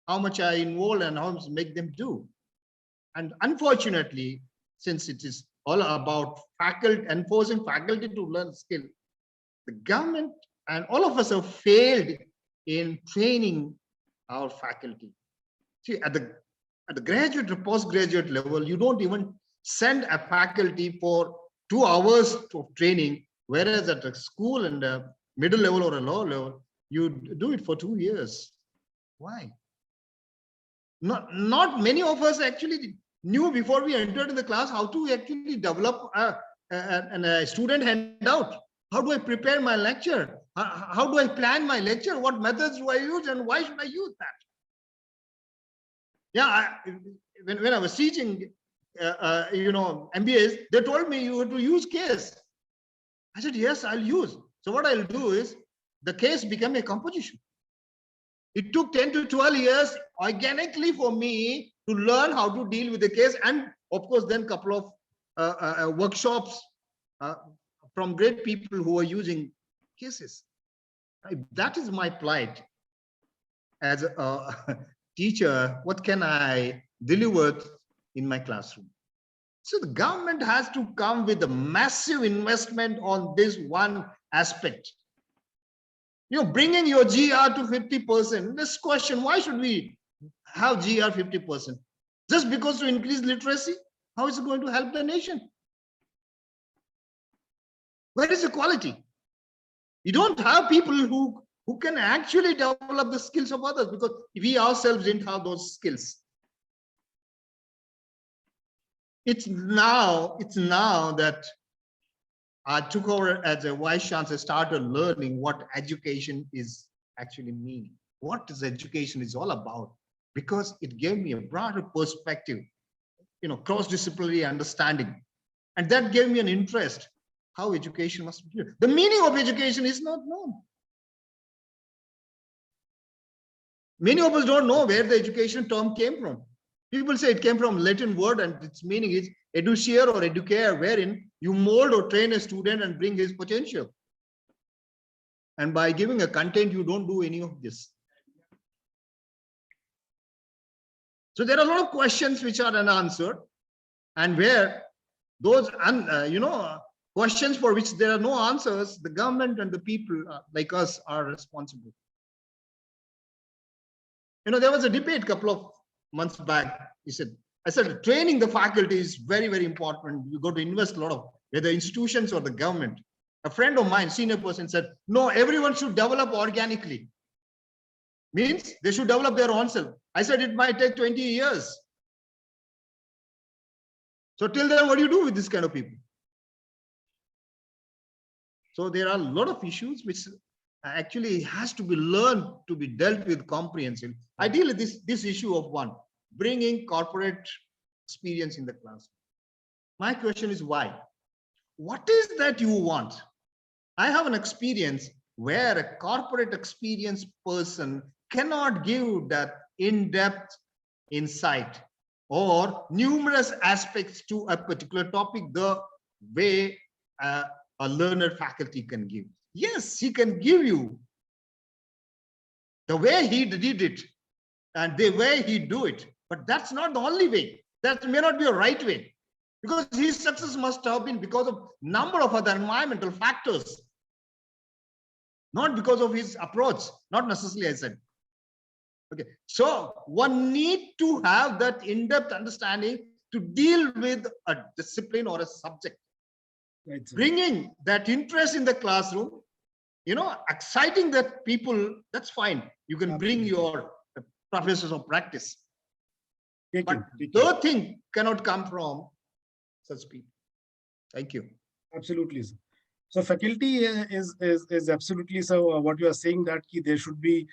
how much I involve and how much make them do. And unfortunately, since it is all about faculty, enforcing faculty to learn skill, the government and all of us have failed in training our faculty. See, at the graduate or postgraduate level, you don't even send a faculty for 2 hours of training, whereas at a school and a middle level or a lower level, you do it for 2 years. Why? Not many of us actually knew before we entered in the class how to actually develop a student handout. How do I prepare my lecture? How do I plan my lecture? What methods do I use and why should I use that? Yeah, when I was teaching, MBAs, they told me you have to use case. I said, yes, I'll use. So what I'll do is the case became a composition. It took 10 to 12 years organically for me to learn how to deal with the case. And of course, then a couple of workshops from great people who are using cases. That is my plight as a teacher. What can I deliver in my classroom? So the government has to come with a massive investment on this one aspect. Bringing your GR to 50%. This question, why should we have GR 50%? Just because to increase literacy? How is it going to help the nation? Where is the quality? You don't have people who can actually develop the skills of others because we ourselves didn't have those skills. It's now that I took over as a vice chancellor, started learning what education is actually meaning. What is education is all about? Because it gave me a broader perspective, cross-disciplinary understanding. And that gave me an interest how education must be. The meaning of education is not known. Many of us don't know where the education term came from. People say it came from Latin word and its meaning is educere or educare, wherein you mold or train a student and bring his potential. And by giving a content, you don't do any of this. So there are a lot of questions which are unanswered, and where those questions for which there are no answers, the government and the people like us are responsible. There was a debate a couple of months back. I said, training the faculty is very, very important. You got to invest a lot of, whether institutions or the government. A friend of mine, senior person, said, no, everyone should develop organically. Means they should develop their own self. I said, it might take 20 years. So till then, what do you do with this kind of people? So there are a lot of issues which actually has to be learned to be dealt with comprehensively. I deal with this issue of one, bringing corporate experience in the class. My question is why? What is that you want? I have an experience where a corporate experience person cannot give that in-depth insight or numerous aspects to a particular topic the way a learned faculty can give. Yes, he can give you the way he did it and the way he do it, but that's not the only way. That may not be a right way, because his success must have been because of number of other environmental factors, not because of his approach, not necessarily, I said. Okay, so one need to have that in-depth understanding to deal with a discipline or a subject. Right, bringing that interest in the classroom, exciting that people, that's fine. You can bring your professors of practice. But the thing cannot come from such people. Thank you. Absolutely, sir. So faculty is absolutely so. What you are saying that there should be,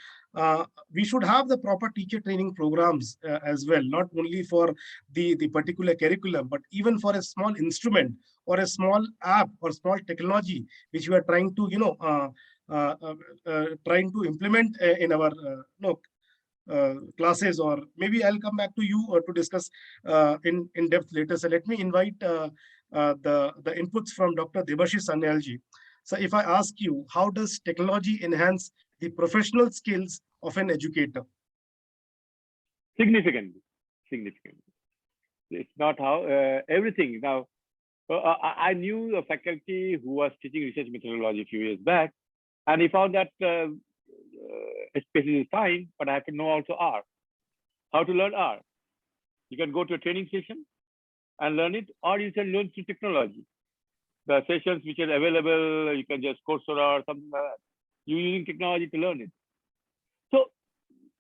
we should have the proper teacher training programs as well, not only for the particular curriculum, but even for a small instrument or a small app or small technology which we are trying to trying to implement in our classes, or maybe I'll come back to you to discuss in depth later. So let me invite the inputs from Dr. Devashi Sanji. So if I ask you, how does technology enhance the professional skills of an educator? Significantly. It's not how everything. Now, I knew a faculty who was teaching research methodology a few years back, and he found that SPSS is fine, but I have to know also R. How to learn R? You can go to a training session and learn it, or you can learn through technology. The sessions which are available, you can just Coursera or something like that. You're using technology to learn it. So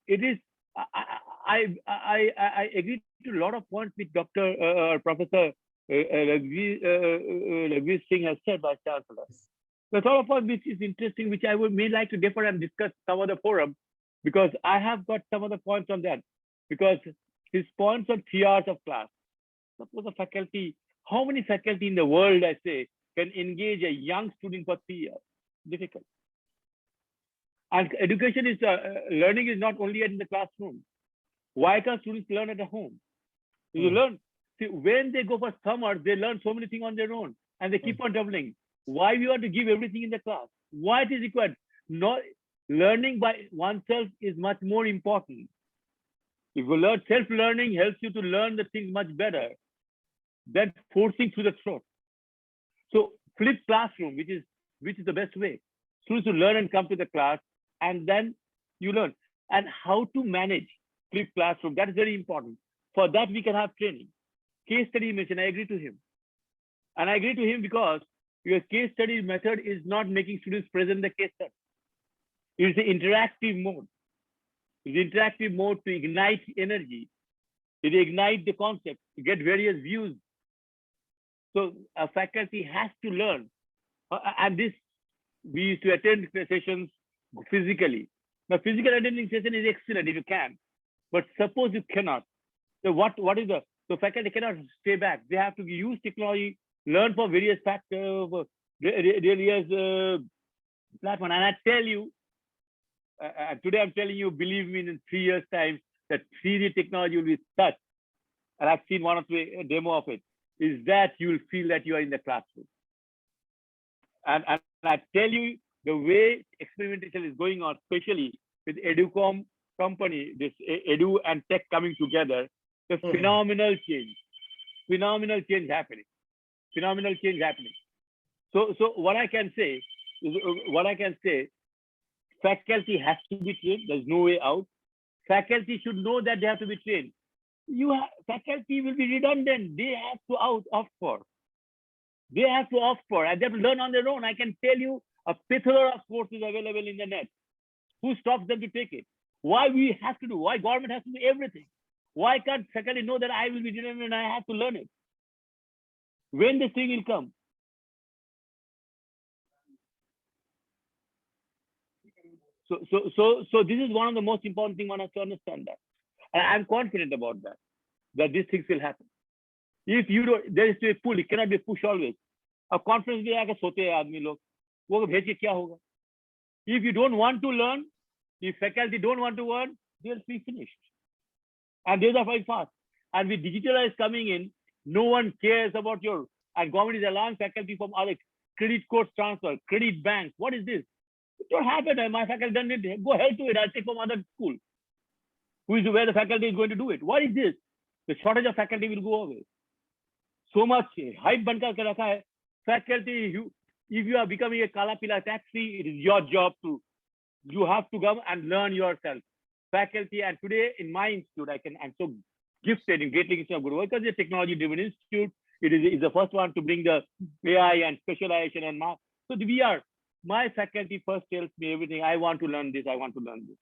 it is. I agree to a lot of points with Professor Raghuveer Singh has said, Vice Chancellor. The thought of point which is interesting, which I may like to differ and discuss some other forum, because I have got some other points on that. Because his points on 3 hours of class. Suppose a faculty, how many faculty in the world, I say, can engage a young student for 3 years? Difficult. And education is, learning is not only in the classroom. Why can't students learn at home? You learn, see, when they go for summer, they learn so many things on their own, and they keep on doubling. Why we want to give everything in the class? Why it is required? Not learning by oneself is much more important. If you learn, self-learning helps you to learn the things much better than forcing through the throat. So flipped classroom, which is the best way. Students to learn and come to the class, and then you learn. And how to manage flipped classroom, that is very important. For that, we can have training. Case study mentioned, I agree to him. And I agree to him because your case study method is not making students present the case study. It's an interactive mode. It's interactive mode to ignite energy, to ignite the concept, to get various views. So a faculty has to learn. And this, we used to attend sessions physically. Now, physical attending session is excellent if you can. But suppose you cannot. So what is the, so faculty cannot stay back. They have to use technology, learn from various factors, various platform. And I tell you, today I'm telling you, believe me, in 3 years' time, that 3D technology will be such, and I've seen one of the demo of it, is that you will feel that you are in the classroom. And I tell you, the way experimentation is going on, especially with Adacom company, this edu and tech coming together, the phenomenal change happening. So what I can say is, faculty has to be trained. There's no way out. Faculty should know that they have to be trained. Faculty will be redundant. They have to opt for. They have to opt for, and they have to learn on their own. I can tell you a plethora of courses available in the net. Who stops them to take it? Why we have to do? Why government has to do everything? Why can't faculty know that I will be redundant and I have to learn it? When this thing will come? So this is one of the most important things one has to understand that. And I'm confident about that these things will happen. If you don't, there is a pull, it cannot be a push always. A conference में आके सोते हैं आदमी लोग, वो भेज के क्या होगा? If you don't want to learn, if faculty don't want to learn, they'll be finished. And these are very fast. And with digitalized coming in, no one cares about your, and government is allowing faculty from other credit course transfer, credit banks. What is this? It don't happen. My faculty done it. Go ahead to it. I'll take from other school. Where the faculty is going to do it? What is this? The shortage of faculty will go away. So much hype banka ke rakha hai. Faculty, if you are becoming a Kala Pila taxi, it is your job to, you have to come and learn yourself. Faculty, and today in my institute, I'm so gifted in Great Lakes of Guru, because it's a technology-driven institute. It is the first one to bring the AI and specialization and math. So my faculty first tells me everything. I want to learn this. I want to learn this.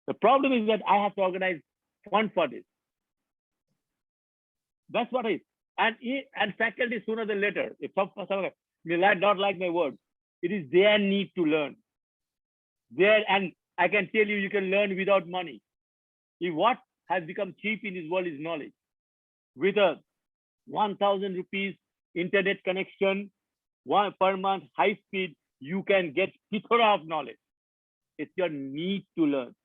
The problem is that I have to organize fund for this. That's what it is. And faculty sooner than later, if some may not like my words, it is their need to learn. And I can tell you, you can learn without money. If what has become cheap in this world is knowledge, with a 1,000 rupees internet connection, per month, high speed, you can get plethora of knowledge. It's your need to learn.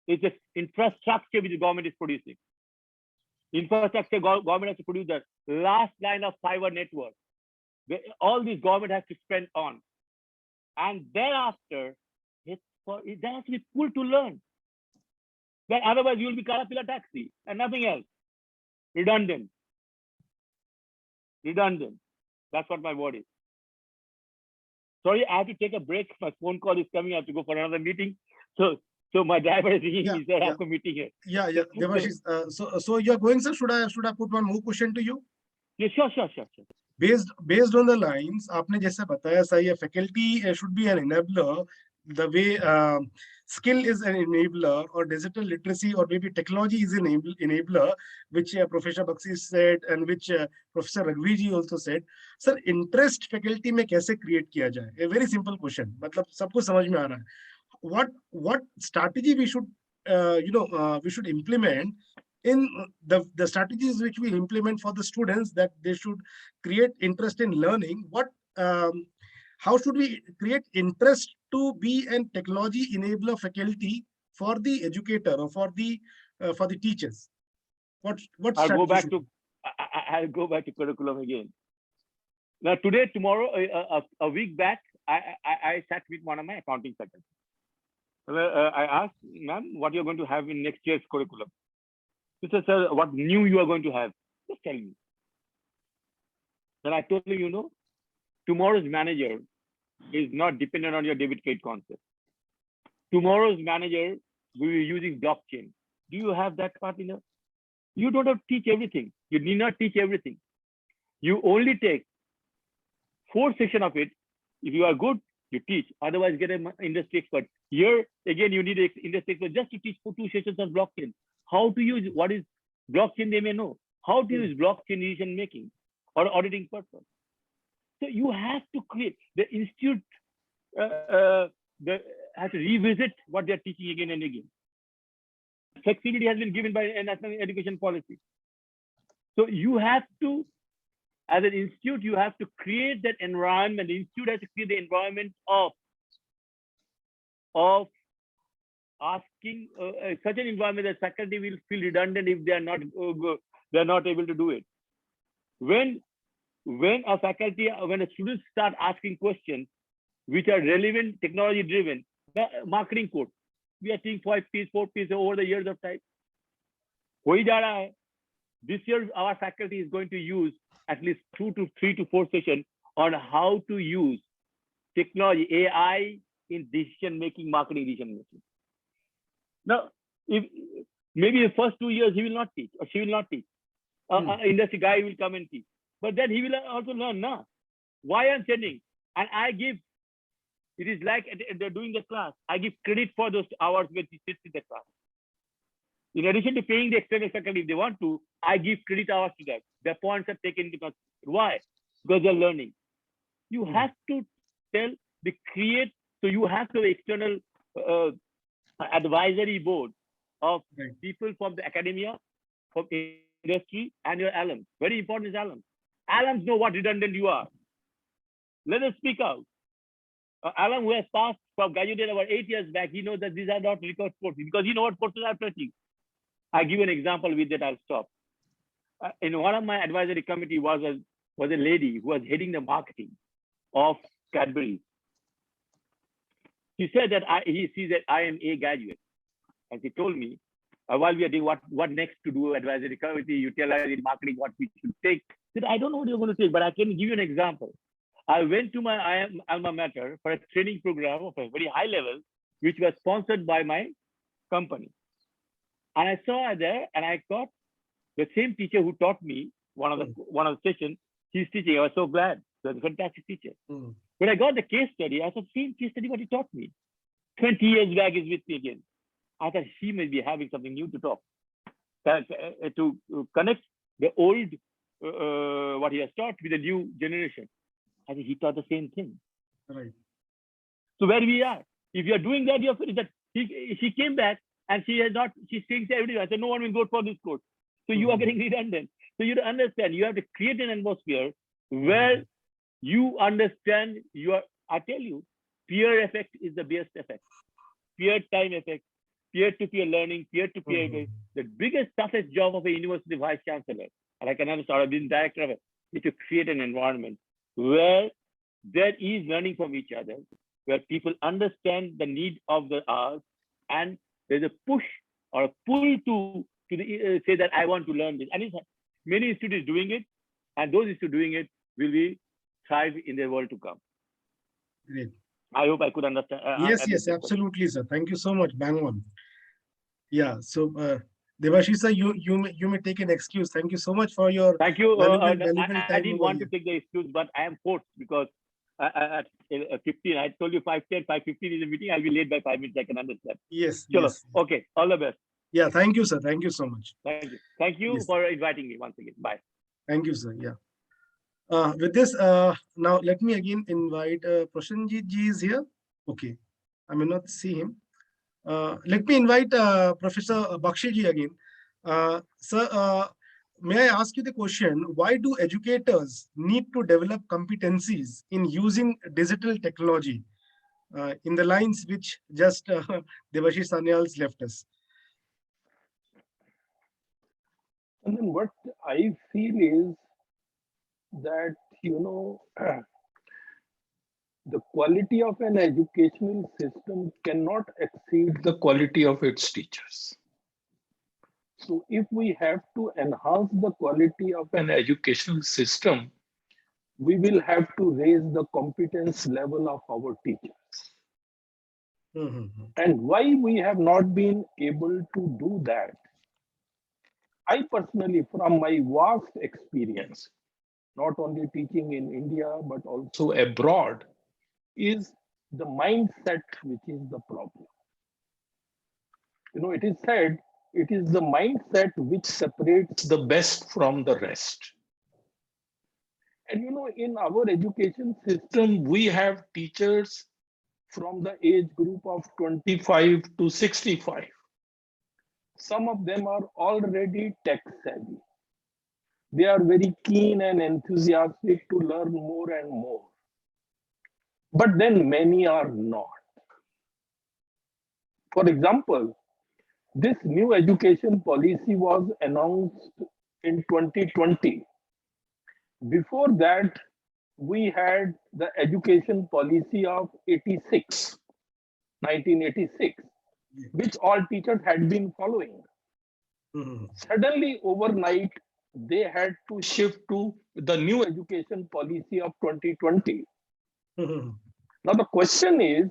It's just infrastructure which the government is producing. Infrastructure, government has to produce the last line of fiber network. All this government has to spend on. And thereafter, there has to be pull to learn. Then otherwise you will be Caterpillar taxi and nothing else. Redundant. That's what my word is. Sorry, I have to take a break. My phone call is coming. I have to go for another meeting. So my driver is ringing me. Sir, I have a meeting here. Yeah. Devashi, so you're going, sir? Should I put one more question to you? Yeah, sure. Based on the lines, आपने जैसे बताया सही, faculty should be an enabler. The way skill is an enabler, or digital literacy, or maybe technology is an enabler, which Professor Bakshi said, and which Professor Raghviji also said. Sir, interest faculty में कैसे create किया जाए? A very simple question. मतलब सबको समझ में आ रहा है. What strategy we should we should implement in the strategies which we implement for the students, that they should create interest in learning. How should we create interest to be an technology enabler faculty for the educator or for the teachers? I'll go back to curriculum again. Now tomorrow, a week back, I sat with one of my accounting faculty. I asked, ma'am, what you're going to have in next year's curriculum. She said, sir, what new you are going to have? Just tell me. Then I told him, tomorrow's manager is not dependent on your debit credit concept. Tomorrow's manager will be using blockchain. Do you have that part in there? You don't have to teach everything. You need not teach everything. You only take 4 sections of it. If you are good, you teach. Otherwise, get an industry expert. Here, again, you need an industry expert just to teach for 2 sessions on blockchain. How to use, what is blockchain, they may know. How to use blockchain decision making or auditing purpose. So you have to create, the institute has to revisit what they're teaching again and again. Flexibility has been given by a national education policy. So you have to, as an institute, you have to create that environment. The institute has to create the environment of asking such an environment that faculty will feel redundant if they are not able to do it. When a student start asking questions which are relevant, technology driven, marketing code, we are seeing 4 Ps over the years of time. This year, our faculty is going to use at least 3 to 4 sessions on how to use technology, AI in decision making, marketing decision making. Now, if maybe the first 2 years he will not teach or she will not teach. Industry guy will come and teach, but then he will also learn. Now, why I'm sending, and I give. It is like they're doing the class. I give credit for those hours when he sits in the class. In addition to paying the external faculty if they want to, I give credit hours to them. Their points are taken into consideration. Why? Because they're learning. You have to create. So you have to external advisory board of people from the academia, from industry, and your alums. Very important is alums. Alums know what redundant you are. Let us speak out. Alum who has passed from graduated about 8 years back, he knows that these are not record courses because you know what courses I'm touching. I give an example with that, I'll stop. In one of my advisory committee was a lady who was heading the marketing of Cadbury. She said that he sees that I am a graduate. And she told me, while we are doing what next to do advisory committee, you tell us in marketing what we should take. I said, I don't know what you're going to take, but I can give you an example. I went to my alma mater for a training program of a very high level, which was sponsored by my company. And I saw her there, and I got the same teacher who taught me one of the sessions. He's teaching. I was so glad. He was a fantastic teacher. When I got the case study, I said, same case study what he taught me. 20 years back is with me again. I thought she may be having something new to talk, to connect the old, what he has taught with the new generation. I think he taught the same thing. Right. So where we are, if you are doing that, you have that. She came back and she has not, she's saying to everyone, I said, no one will go for this course. So you are getting redundant. So you understand, you have to create an atmosphere where you understand I tell you, peer effect is the best effect. Peer time effect, peer-to-peer learning, peer-to-peer. The biggest, toughest job of a university vice chancellor, and I can understand, I've been director of it, is to create an environment where there is learning from each other, where people understand the need of the hours, and there's a push or a pull to say that I want to learn this. And many institutes doing it, and those institutes doing it will be thrive in the world to come. Great. I hope I could understand. Yes, absolutely, sir. Thank you so much. Bang on. Yeah. So, Devashi sir, you may take an excuse. Thank you so much for your thank you. valuable I didn't want to take the excuse, but I am forced because at 15, I told you 5:10, 5:15 is a meeting. I'll be late by 5 minutes. I can understand. Yes. Chalo. Yes. Okay. All the best. Yeah. Thank you, sir. Thank you so much. Thank you. Thank you for inviting me once again. Bye. Thank you, sir. Yeah. With this, now let me again invite Prashanjit ji is here. Okay. I may not see him. Let me invite Professor Bakshiji again. Sir, may I ask you the question, why do educators need to develop competencies in using digital technology in the lines which just Devashi Sanyals left us? And then what I feel is that, the quality of an educational system cannot exceed the quality of its teachers. So if we have to enhance the quality of an educational system, we will have to raise the competence level of our teachers. And why we have not been able to do that, I personally, from my vast experience, not only teaching in India, but also abroad, is the mindset which is the problem. It is said, it is the mindset which separates the best from the rest. And in our education system, we have teachers from the age group of 25 to 65. Some of them are already tech savvy. They are very keen and enthusiastic to learn more and more. But then many are not. For example, this new education policy was announced in 2020. Before that, we had the education policy of 1986, which all teachers had been following. Suddenly, overnight, they had to shift to the new education policy of 2020. Now, the question is,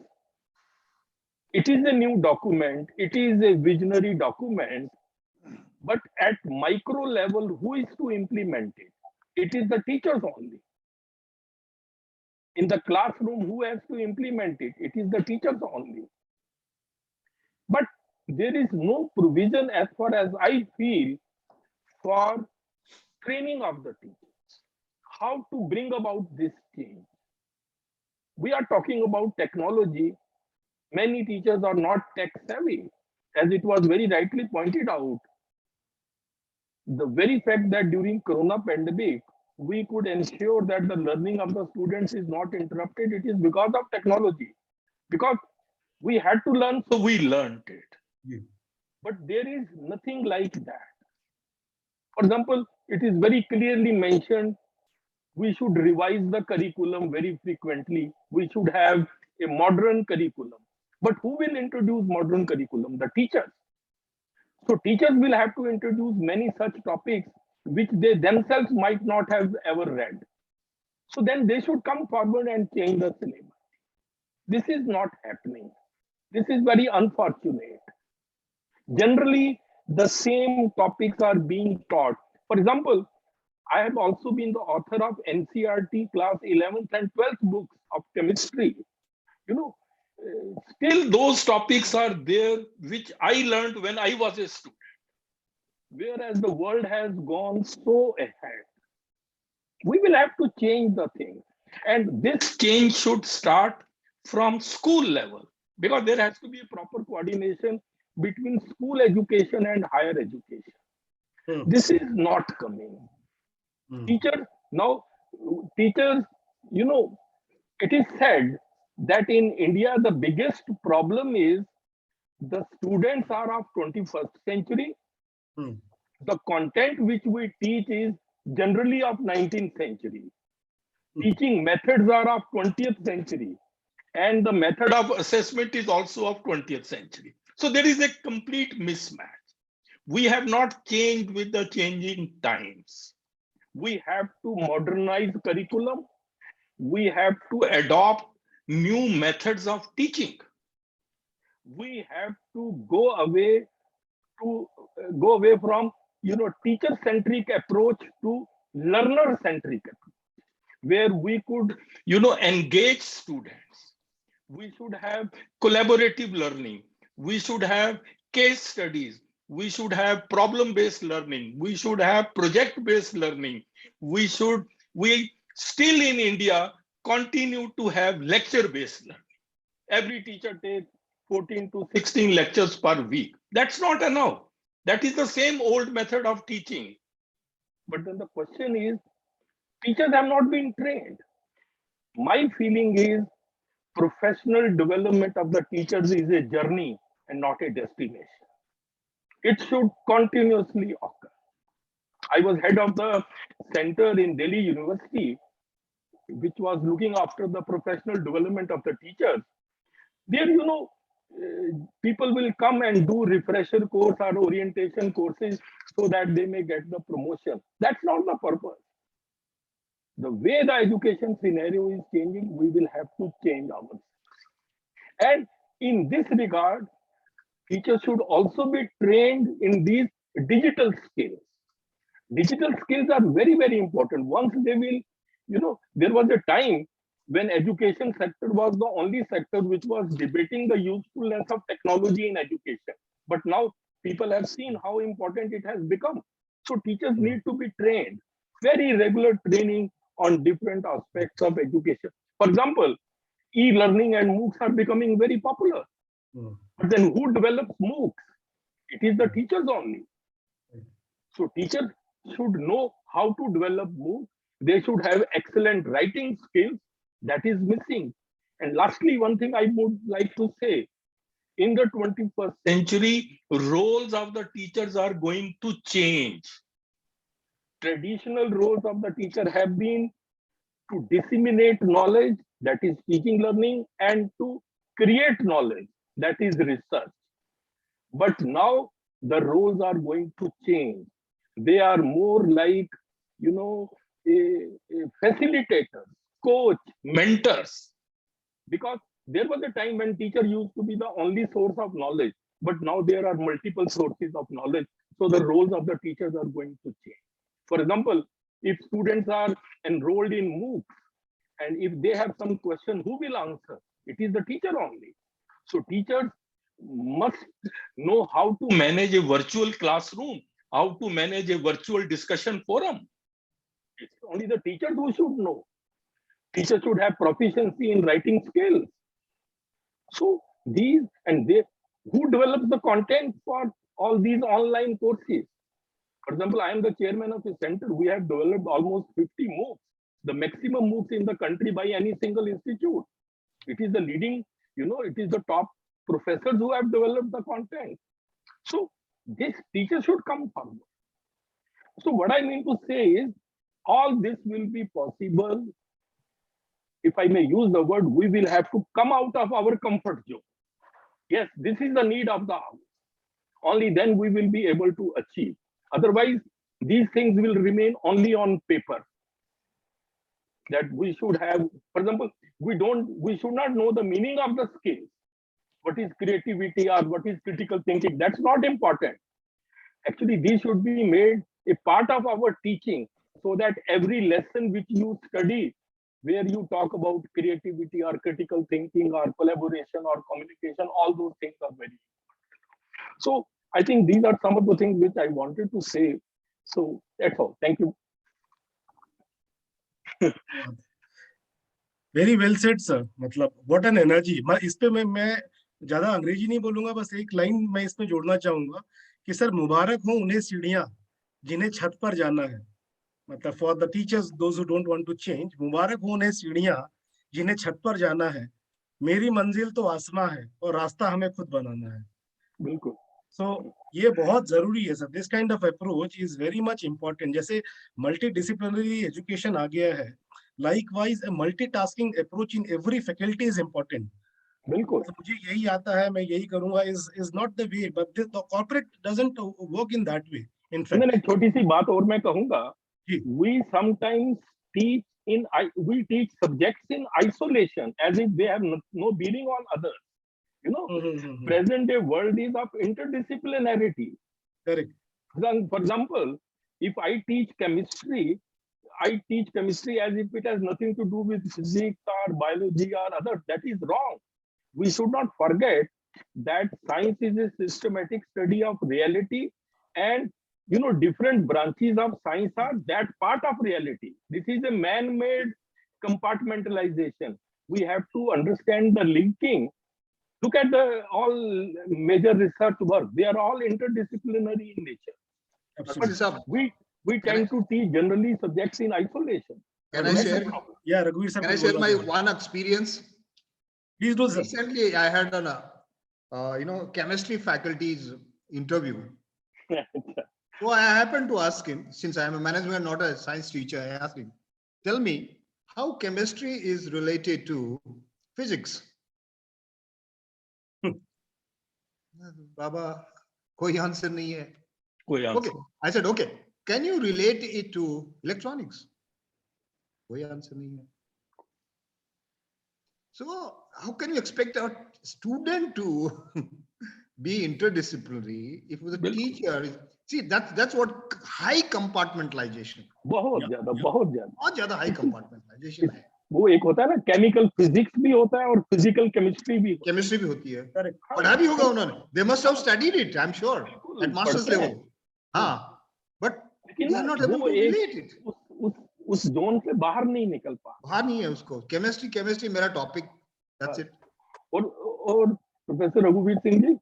it is a new document, it is a visionary document, but at micro level, who is to implement it? It is the teachers only. In the classroom, who has to implement it? It is the teachers only. But there is no provision, as far as I feel, for training of the teachers. How to bring about this change? We are talking about technology. Many teachers are not tech savvy, as it was very rightly pointed out. The very fact that during Corona pandemic, we could ensure that the learning of the students is not interrupted, it is because of technology. Because we had to learn, so we learned it. But there is nothing like that. For example, it is very clearly mentioned, we should revise the curriculum very frequently. We should have a modern curriculum. But who will introduce modern curriculum? The teachers. So teachers will have to introduce many such topics which they themselves might not have ever read. So then they should come forward and change the syllabus. This is not happening. This is very unfortunate. Generally, the same topics are being taught. For example, I have also been the author of NCERT class 11th and 12th books of chemistry. Still those topics are there which I learned when I was a student. whereas the world has gone so ahead. We will have to change the thing. And this change should start from school level, because there has to be a proper coordination between school education and higher education. This is not coming. Teachers, now, teachers, you know, it is said that in India, the biggest problem is the students are of 21st century. The content which we teach is generally of 19th century. Teaching methods are of 20th century. And the method of assessment is also of 20th century. So there is a complete mismatch. We have not changed with the changing times. We have to modernize curriculum. We have to adopt new methods of teaching. We have to go away from teacher-centric approach to learner-centric approach, where we could engage students. We should have collaborative learning. We should have case studies. We should have problem-based learning. We should have project-based learning. We still in India continue to have lecture-based learning. Every teacher takes 14 to 16 lectures per week. That's not enough. That is the same old method of teaching. But then the question is, teachers have not been trained. My feeling is professional development of the teachers is a journey and not a destination. It should continuously occur. I was head of the center in Delhi University, which was looking after the professional development of the teachers. There, people will come and do refresher course or orientation courses so that they may get the promotion. That's not the purpose. The way the education scenario is changing, we will have to change ourselves. And in this regard, teachers should also be trained in these digital skills. Digital skills are very, very important. Once they will, there was a time when education sector was the only sector which was debating the usefulness of technology in education. But now people have seen how important it has become. So teachers need to be trained, very regular training on different aspects of education. For example, e-learning and MOOCs are becoming very popular. But then who develops MOOCs? It is the teachers only. So teachers should know how to develop MOOCs. They should have excellent writing skills. That is missing. And lastly, one thing I would like to say, in the 21st century, roles of the teachers are going to change. Traditional roles of the teacher have been to disseminate knowledge, that is teaching learning, and to create knowledge, that is research. But now the roles are going to change. They are more like, facilitators, coach, mentors. Because there was a time when teacher used to be the only source of knowledge, but now there are multiple sources of knowledge. So the roles of the teachers are going to change. For example, if students are enrolled in MOOCs, and if they have some question, who will answer? It is the teacher only. So teachers must know how to manage a virtual classroom, how to manage a virtual discussion forum. It's only the teachers who should know. Teachers should have proficiency in writing skills. So these and they, who develops the content for all these online courses? For example, I am the chairman of a center. We have developed almost 50 MOOCs, the maximum MOOCs in the country by any single institute. It is the leading, it is the top professors who have developed the content. So this teacher should come forward. So what I mean to say is, all this will be possible, if I may use the word, we will have to come out of our comfort zone. Yes, this is the need of the hour. Only then we will be able to achieve. Otherwise, these things will remain only on paper. That we should have, for example, we should not know the meaning of the skills. What is creativity or what is critical thinking? That's not important. Actually, these should be made a part of our teaching, so that every lesson which you study, where you talk about creativity or critical thinking or collaboration or communication, all those things are very important. So I think these are some of the things which I wanted to say. So that's all. Thank you. Very well said sir. मतलब what an energy. इस पे मैं ज्यादा अंग्रेजी नहीं बोलूंगा, बस एक लाइन मैं इसमें जोड़ना चाहूंगा कि सर मुबारक हो उन्हें सीढ़ियां जिन्हें छत पर जाना है. मतलब for the teachers those who don't want to change, मुबारक हो उन्हें सीढ़ियां जिन्हें छत पर जाना है. मेरी मंजिल तो आसमां है और रास्ता हमें खुद बनाना है. बिल्कुल. सो ये बहुत जरूरी है sir. This kind of approach is very much important. जैसे मल्टी डिसिप्लिनरी एजुकेशन आ गया है, likewise a multitasking approach in every faculty is important. बिल्कुल. तो मुझे यही आता है, मैं यही करूंगा is not the way, but the corporate doesn't work in that way. In fact, एक छोटी सी बात और मैं कहूंगा. जी. We sometimes we teach subjects in isolation as if they have no bearing on others. You know, present day world is of interdisciplinarity. Correct. For example, if I teach chemistry as if it has nothing to do with physics or biology or other. That is wrong. We should not forget that science is a systematic study of reality, and different branches of science are that part of reality. This is a man-made compartmentalization. We have to understand the linking. Look at all major research work. They are all interdisciplinary in nature. Absolutely. We tend to teach generally subjects in isolation. Can I share? Yeah, Raghuveer sir. Can I share my one experience? Please do, sir. Recently, I had an chemistry faculty's interview. So I happened to ask him, since I am a management and not a science teacher, I asked him, tell me how chemistry is related to physics. Baba, koi answer nahi hai. Okay, I said, okay. Can you relate it to electronics? Koi answer nahi hai. So how can you expect a student to be interdisciplinary if the teacher is, see, that's what high compartmentalization. बहुत ज्यादा high compartmentalization है. वो एक होता है ना, chemical physics भी होता है और फिजिकल केमिस्ट्री भी होती है. पढ़ा भी होगा उन्होंने. They must have studied it, I'm sure, at master's level. हाँ, but they are not able to relate it. उस जोन से बाहर नहीं निकल पा. बाहर नहीं है उसको. केमिस्ट्री मेरा टॉपिक. That's it. और प्रोफेसर रघुवीर सिंह जी,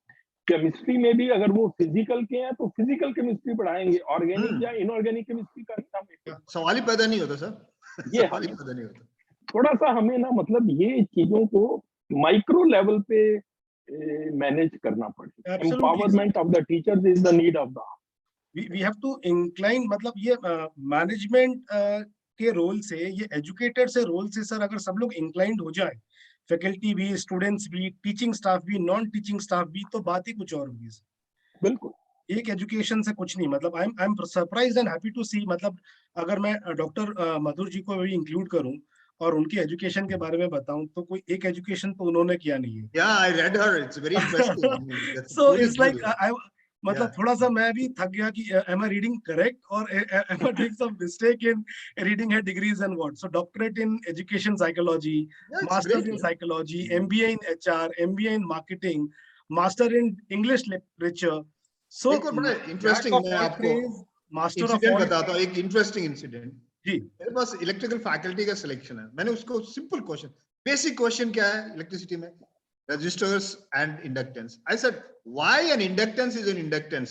केमिस्ट्री में भी अगर वो फिजिकल के हैं तो फिजिकल केमिस्ट्री पढ़ाएंगे, ऑर्गेनिक या इनऑर्गेनिक केमिस्ट्री का सवाल ही पैदा नहीं होता सर. ये सवाल ही पैदा नहीं होता. थोड़ा सा हमें ना, मतलब ये चीजों को माइक्रो लेवल पे मैनेज करना पड़ेगा. Empowerment of the teachers is the need of the. We have to incline, मतलब ये मैनेजमेंट के रोल से, ये एजुकेटर से रोल से सर, अगर सब लोग इंक्लाइंड हो जाए, फैकल्टी भी, स्टूडेंट्स भी, टीचिंग स्टाफ भी, नॉन टीचिंग स्टाफ भी, तो बात ही कुछ और होगी. बिल्कुल. एक एजुकेशन से कुछ नहीं. मतलब I am surprised and happy to see. मतलब अगर मैं डॉक्टर मधुर जी को भी इंक्लूड करूं और उनकी एजुकेशन के बारे में बताऊं, तो कोई एक एजुकेशन तो उन्होंने किया नहीं है. Yeah, I read her. It's very interesting. So it's like मतलब थोड़ा सा मैं भी थक गया कि am I reading correct or am I doing some mistake in reading her degrees and what. So doctorate in education psychology, master's in psychology, MBA in HR, MBA in marketing, master in English literature. So interesting. मैं आपको master of बताता हूँ. एक interesting incident. जी, मेरे पास electrical faculty का selection है. मैंने उसको सिंपल क्वेश्चन, बेसिक क्वेश्चन क्या है इलेक्ट्रिसिटी में, resistors and inductance. I said, why an inductance is an inductance?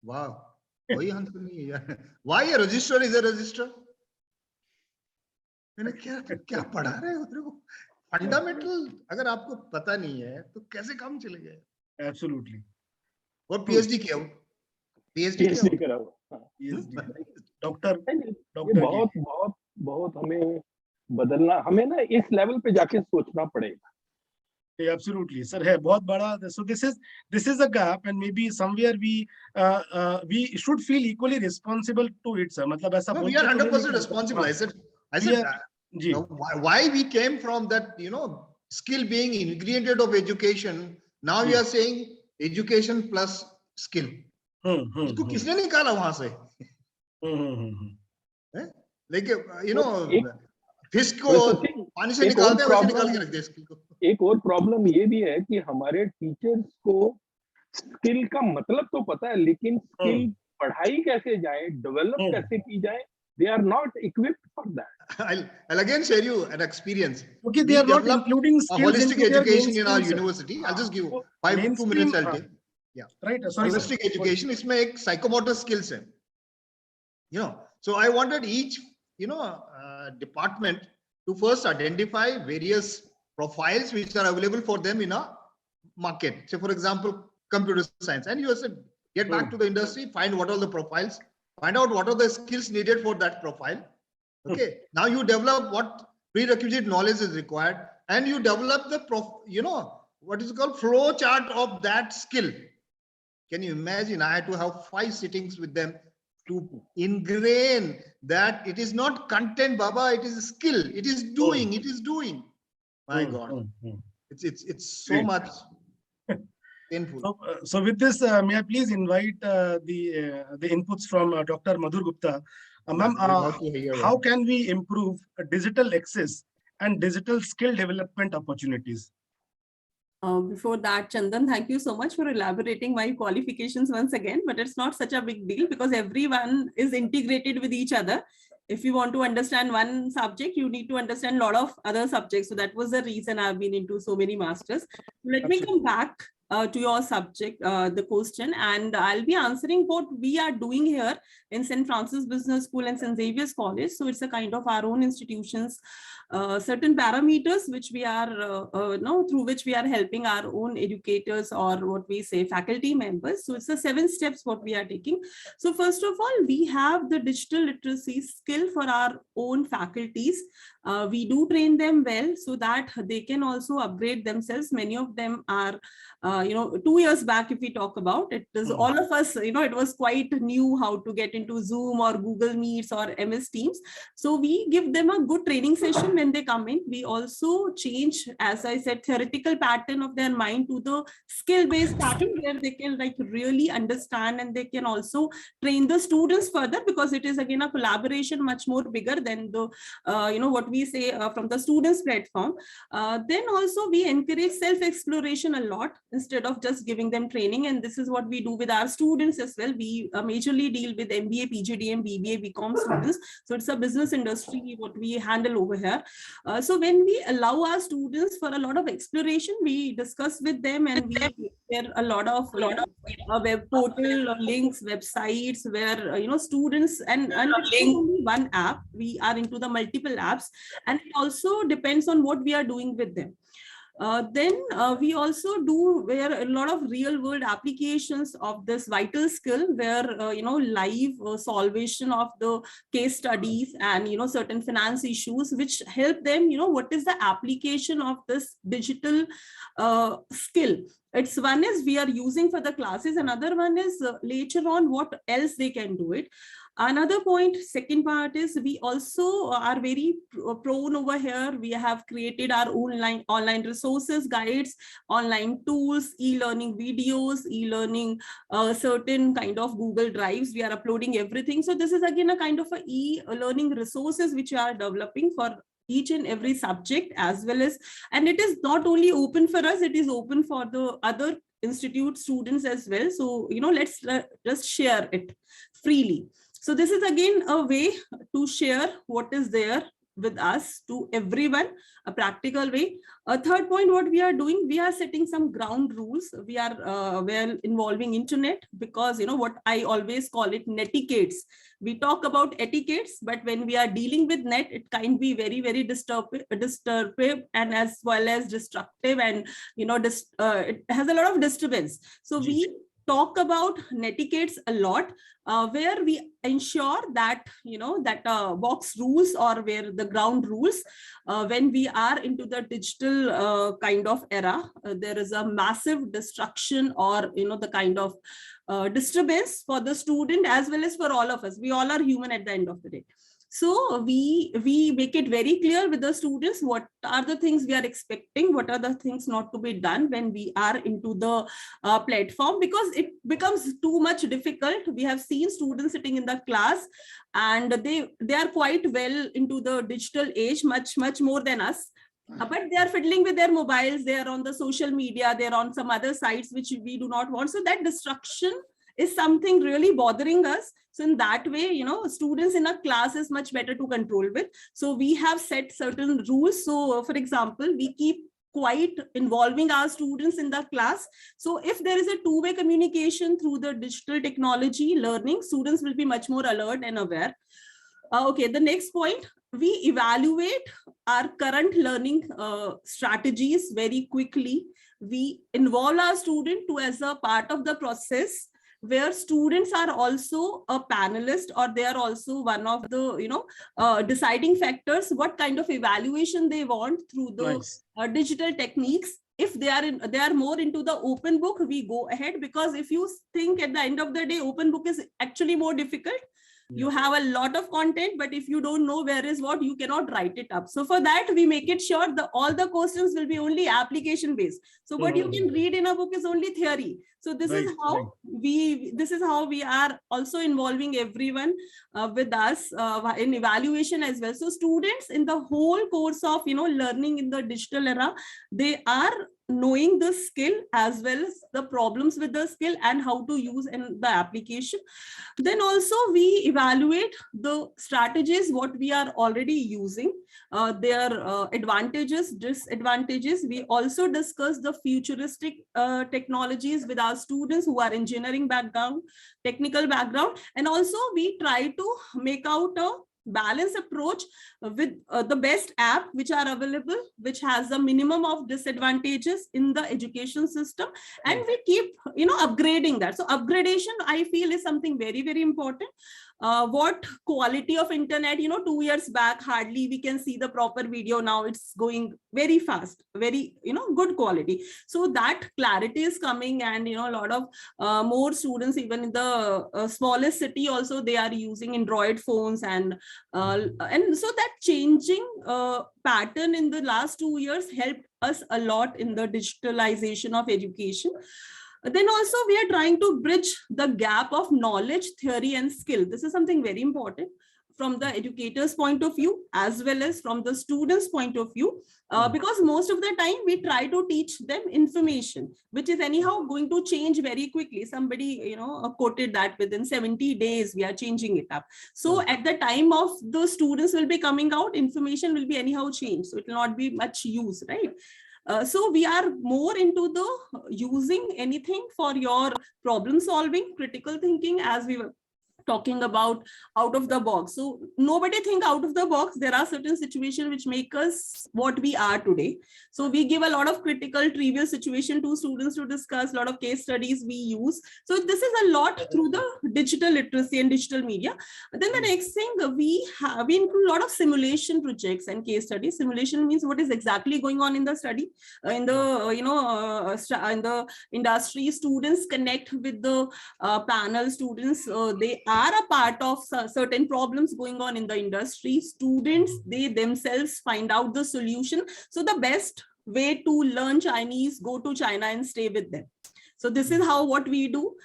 Wow, कोई आंसर नहीं है यार. Why a resistor is a resistor? मैंने क्या पढ़ा रहे हो मेरे को? फंडामेंटल अगर आपको पता नहीं है तो कैसे काम चलेगा? Absolutely. और PhD किया हो? PhD करा हो. डॉक्टर बहुत हमें बदलना, हमें ना इस लेवल पे जाके सोचना पड़ेगा. Absolutely, sir. है बहुत बड़ा. So this is a gap, and maybe somewhere we should feel equally responsible to it, sir. मतलब ऐसा. We are 100% responsible. I said why we came from that, skill being ingredient of education. Now we are saying education plus skill. इसको किसने निकाला वहां से? लेकिन fish को पानी से निकालते हैं, वैसे निकाल के रख दे स्किल को. एक और प्रॉब्लम ये भी है कि हमारे टीचर्स को स्किल का मतलब तो पता है, लेकिन स्किल पढ़ाई कैसे जाए, डेवलप कैसे की जाए, they are not equipped for that. I'll again share you an experience. Okay, they We are not developed including a skills holistic into their education in our mainstream, sir. university. I'll just give So, 2 mainstream, minutes. I'll take. Yeah. Right. Sorry, sir. Holistic education is my psychomotor skills. You know, so I wanted each, department to first identify various profiles which are available for them in a market. So, for example, computer science, and you said, get back to the industry, find what are the profiles, find out what are the skills needed for that profile. Okay, now you develop what prerequisite knowledge is required, and you develop the what is called flow chart of that skill. Can you imagine? I had to have 5 sittings with them to ingrain that it is not content, Baba, it is a skill. It is doing. It is doing. My God, it's so much painful. So with this, may I please invite the inputs from Dr. Madhur Gupta. Ma'am, how can we improve digital access and digital skill development opportunities? Before that, Chandan, thank you so much for elaborating my qualifications once again, but it's not such a big deal because everyone is integrated with each other. If you want to understand one subject, you need to understand a lot of other subjects. So that was the reason I've been into so many masters. Let me come back to your subject, the question, and I'll be answering what we are doing here in St. Francis Business School and St. Xavier's College. So it's a kind of our own institutions, certain parameters which we are, through which we are helping our own educators or what we say faculty members. So it's the 7 steps what we are taking. So first of all, we have the digital literacy skill for our own faculties. We do train them well so that they can also upgrade themselves. Many of them are 2 years back, if we talk about it, is all of us, it was quite new how to get into Zoom or Google Meets or MS Teams. So we give them a good training session when they come in. We also change, as I said, theoretical pattern of their mind to the skill-based pattern where they can really understand, and they can also train the students further, because it is again a collaboration much more bigger than the, what we say from the students platform. Then also we encourage self-exploration a lot instead of just giving them training. And this is what we do with our students as well. We majorly deal with MBA, PGDM, BBA, BCom students. So it's a business industry what we handle over here. So when we allow our students for a lot of exploration, we discuss with them, and we share a lot of web portal or links, websites where students and it's not only one app. We are into the multiple apps, and it also depends on what we are doing with them. Then we also do where a lot of real world applications of this vital skill where, live solvation of the case studies and, certain finance issues, which help them, what is the application of this digital skill. It's one is we are using for the classes. Another one is later on what else they can do it. Another point, second part is we also are very prone over here. We have created our online resources, guides, online tools, e-learning videos, e-learning, certain kind of Google Drives. We are uploading everything. So this is again a kind of a e-learning resources which we are developing for each and every subject as well as, and it is not only open for us, it is open for the other institute students as well. So, let's just share it freely. So this is again a way to share what is there with us to everyone, a practical way. A third point, what we are doing, we are setting some ground rules. We are involving internet, because what I always call it netiquettes. We talk about etiquettes, but when we are dealing with net, it can be very, very disturbing and as well as destructive, and it has a lot of disturbance. So we talk about netiquettes a lot, where we ensure that box rules or where the ground rules, when we are into the digital kind of era, there is a massive destruction or the kind of disturbance for the student as well as for all of us. We all are human at the end of the day. So we make it very clear with the students what are the things we are expecting, what are the things not to be done when we are into the platform, because it becomes too much difficult. We have seen students sitting in the class and they are quite well into the digital age, much more than us. but they are fiddling with their mobiles, they are on the social media, they're on some other sites which we do not want. So that distraction is something really bothering us. So in that way, you know, students in a class is much better to control with. So we have set certain rules. So for example, we keep quite involving our students in the class. So if there is a two-way communication through the digital technology learning, students will be much more alert and aware. Okay, the next point, we evaluate our current learning strategies very quickly. We involve our student to as a part of the process, where students are also a panelist, or they are also one of the, you know, deciding factors what kind of evaluation they want through the digital techniques. If they are more into the open book, we go ahead, because if you think at the end of the day, open book is actually more difficult. You have a lot of content, but if you don't know where is what, you cannot write it up. So for that, we make it sure that all the questions will be only application based. So what you can read in a book is only theory. So this is how we are also involving everyone with us in evaluation as well. So students in the whole course of, you know, learning in the digital era, they are knowing the skill as well as the problems with the skill and how to use in the application. Then also we evaluate the strategies what we are already using, their advantages, disadvantages. We also discuss the futuristic technologies with our students who are engineering background, technical background, and also we try to make out a balanced approach with the best app which are available, which has the minimum of disadvantages in the education system, and we keep, you know, upgrading that. So upgradation, I feel, is something very, very important. What quality of internet, you know, 2 years back hardly we can see the proper video. Now it's going very fast, very, you know, good quality. So that clarity is coming, and, you know, a lot of more students, even in the smallest city also, they are using Android phones, and so that changing pattern in the last 2 years helped us a lot in the digitalization of education. Then also we are trying to bridge the gap of knowledge, theory, and skill. This is something very important from the educator's point of view as well as from the student's point of view, because most of the time we try to teach them information which is anyhow going to change very quickly. Somebody, you know, quoted that within 70 days we are changing it up. So at the time of the students will be coming out, information will be anyhow changed, so it will not be much use, right? So we are more into the using anything for your problem solving, critical thinking, as we were talking about out of the box. So nobody think out of the box. There are certain situations which make us what we are today. So we give a lot of critical trivial situation to students to discuss, a lot of case studies we use. So this is a lot through the digital literacy and digital media. Then the next thing, we include a lot of simulation projects and case studies. Simulation means what is exactly going on in the study, in the in the industry. Students connect with the panel. Students, they are a part of certain problems going on in the industry. Students, they themselves find out the solution. So the best way to learn Chinese, go to China and stay with them. So this is how what we do.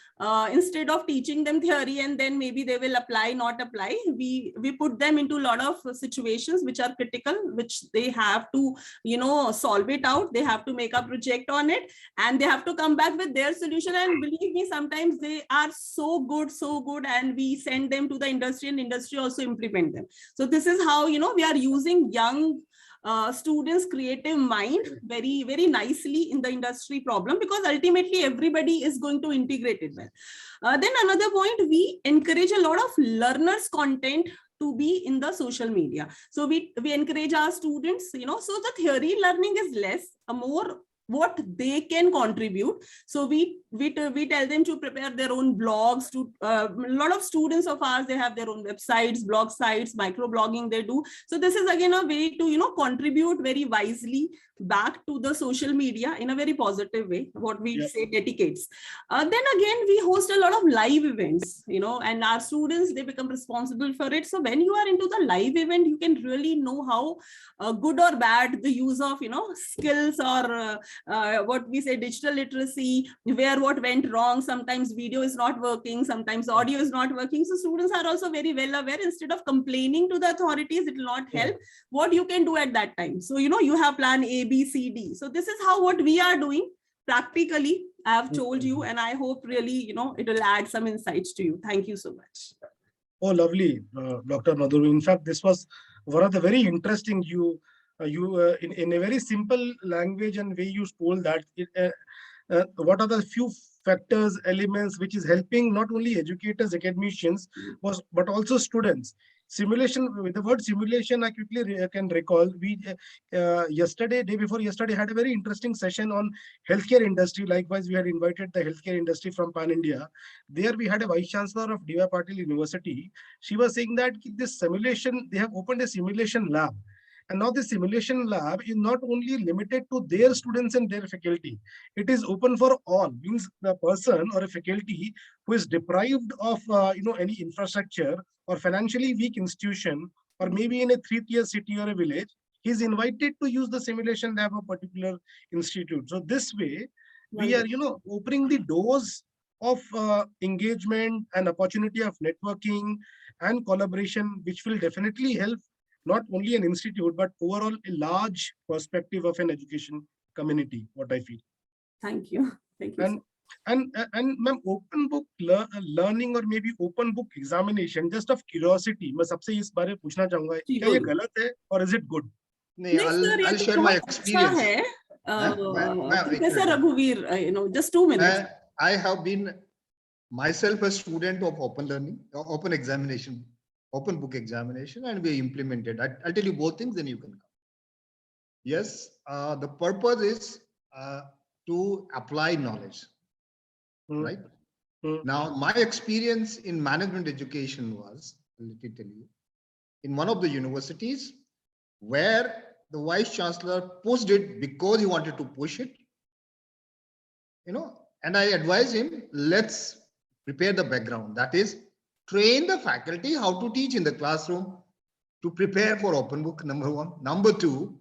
Instead of teaching them theory and then maybe they will apply, not apply, we put them into a lot of situations which are critical, which they have to, you know, solve it out. They have to make a project on it, and they have to come back with their solution. And believe me, sometimes they are so good, and we send them to the industry, and industry also implement them. So this is how, you know, we are using young students' creative mind very, very nicely in the industry problem, because ultimately everybody is going to integrate it well. Then another point, we encourage a lot of learners' content to be in the social media. So we encourage our students, you know, so the theory learning is less, more what they can contribute. So we tell them to prepare their own blogs. To a lot of students of ours, they have their own websites, blog sites, micro blogging they do. So this is again a way to, you know, contribute very wisely back to the social media in a very positive way, what we say dedicates. Then again, we host a lot of live events, you know, and our students, they become responsible for it. So when you are into the live event, you can really know how good or bad the use of, you know, skills or what we say, digital literacy, where what went wrong. Sometimes video is not working, sometimes audio is not working. So students are also very well aware. Instead of complaining to the authorities, it will not help. What you can do at that time. So, you have plan A, B, C, D. So this is how what we are doing practically. I have told you, and I hope really, it will add some insights to you. Thank you so much. Oh, lovely, Dr. Madhur. In fact, this was one of the very interesting, in a very simple language and way you told that what are the few factors, elements which is helping not only educators, academicians, but also students. Simulation, with the word simulation, I quickly can recall, we day before yesterday, had a very interesting session on healthcare industry. Likewise, we had invited the healthcare industry from Pan India. There we had a Vice Chancellor of D.Y. Patil University. She was saying that this simulation, they have opened a simulation lab. And now the simulation lab is not only limited to their students and their faculty. It is open for all. Means the person or a faculty who is deprived of any infrastructure or financially weak institution, or maybe in a 3-tier city or a village, he is invited to use the simulation lab of a particular institute. So this way, we are opening the doors of engagement and opportunity of networking and collaboration, which will definitely help not only an institute, but overall a large perspective of an education community, what I feel. Thank you. Thank you. And ma'am, open book learning or maybe open book examination, just of curiosity, मैं सबसे इस बारे में पूछना चाहूँगा, क्या ये गलत है or is it good? I'll share my experience. Professor Raghuveer, just 2 minutes. I have been myself a student of open learning, open examination, open book examination, and we implemented. I'll tell you both things, then you can come. Yes, the purpose is to apply knowledge, right? Now, my experience in management education was, let me tell you, in one of the universities where the Vice Chancellor pushed it because he wanted to push it, and I advised him, let's prepare the background. That is, train the faculty how to teach in the classroom, to prepare for open book, number one. Number two,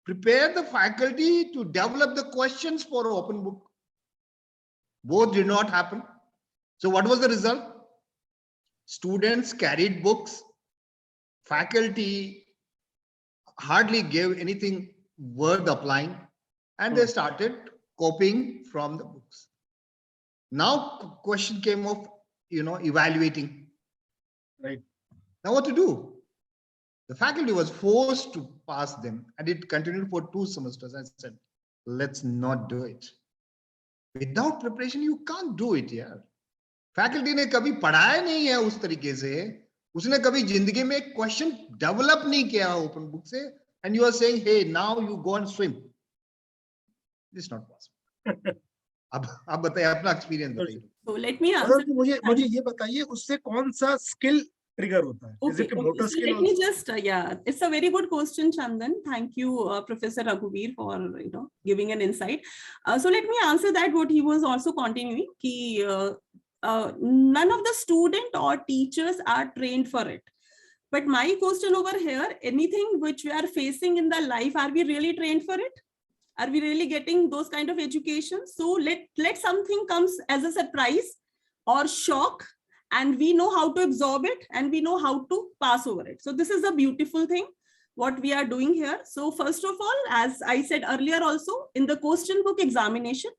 prepare the faculty to develop the questions for open book. Both did not happen. So what was the result? Students carried books, faculty hardly gave anything worth applying, and they started copying from the books. Now question came of, evaluating. Right. Now what to do? The faculty was forced to pass them, and it continued for 2 semesters. I said, let's not do it. Without preparation, you can't do it, yeah. Faculty ने कभी पढ़ाया नहीं है उस तरीके से, उसने कभी जिंदगी में एक क्वेश्चन डेवलप नहीं किया ओपन बुक से, and you are saying, hey, now you go and swim. It's not possible. अब आप बताइए, अपना एक्सपीरियंस बताइए. So let me answer. मुझे ये बताइए, उससे कौन सा स्किल trigger होता है? Okay, Is it a motor so skill let me just, it's a very good question, Chandan. Thank you, Professor Raghuveer, for giving an insight. So let me answer that. What he was also continuing, ki, none of the student or teachers are trained for it. But my question over here, anything which we are facing in the life, are we really trained for it? Are we really getting those kind of education? So let something comes as a surprise or shock, and we know how to absorb it and we know how to pass over it. So this is a beautiful thing, what we are doing here. So first of all, as I said earlier also, in the question book examination,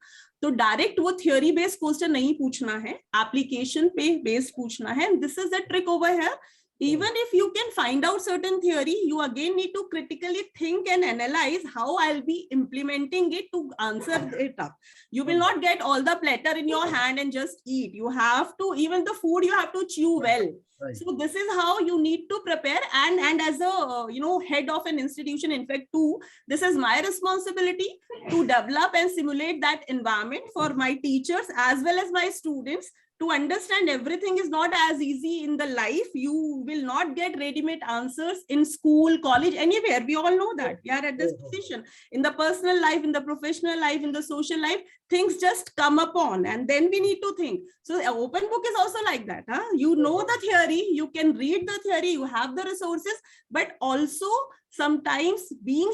तो direct वो theory based question नहीं पूछना है, application पे based पूछना है. And this is the trick over here. Even if you can find out certain theory, you again need to critically think and analyze how I'll be implementing it to answer it up. You will not get all the platter in your hand and just eat. You have to, even the food, you have to chew well. Right. So this is how you need to prepare. And as a head of an institution, in fact, too, this is my responsibility to develop and simulate that environment for my teachers as well as my students, to understand everything is not as easy in the life. You will not get ready-made answers in school, college, anywhere. We all know that. We are at this position. In the personal life, in the professional life, in the social life, things just come upon, and then we need to think. So an open book is also like that. You know the theory, you can read the theory, you have the resources, but also sometimes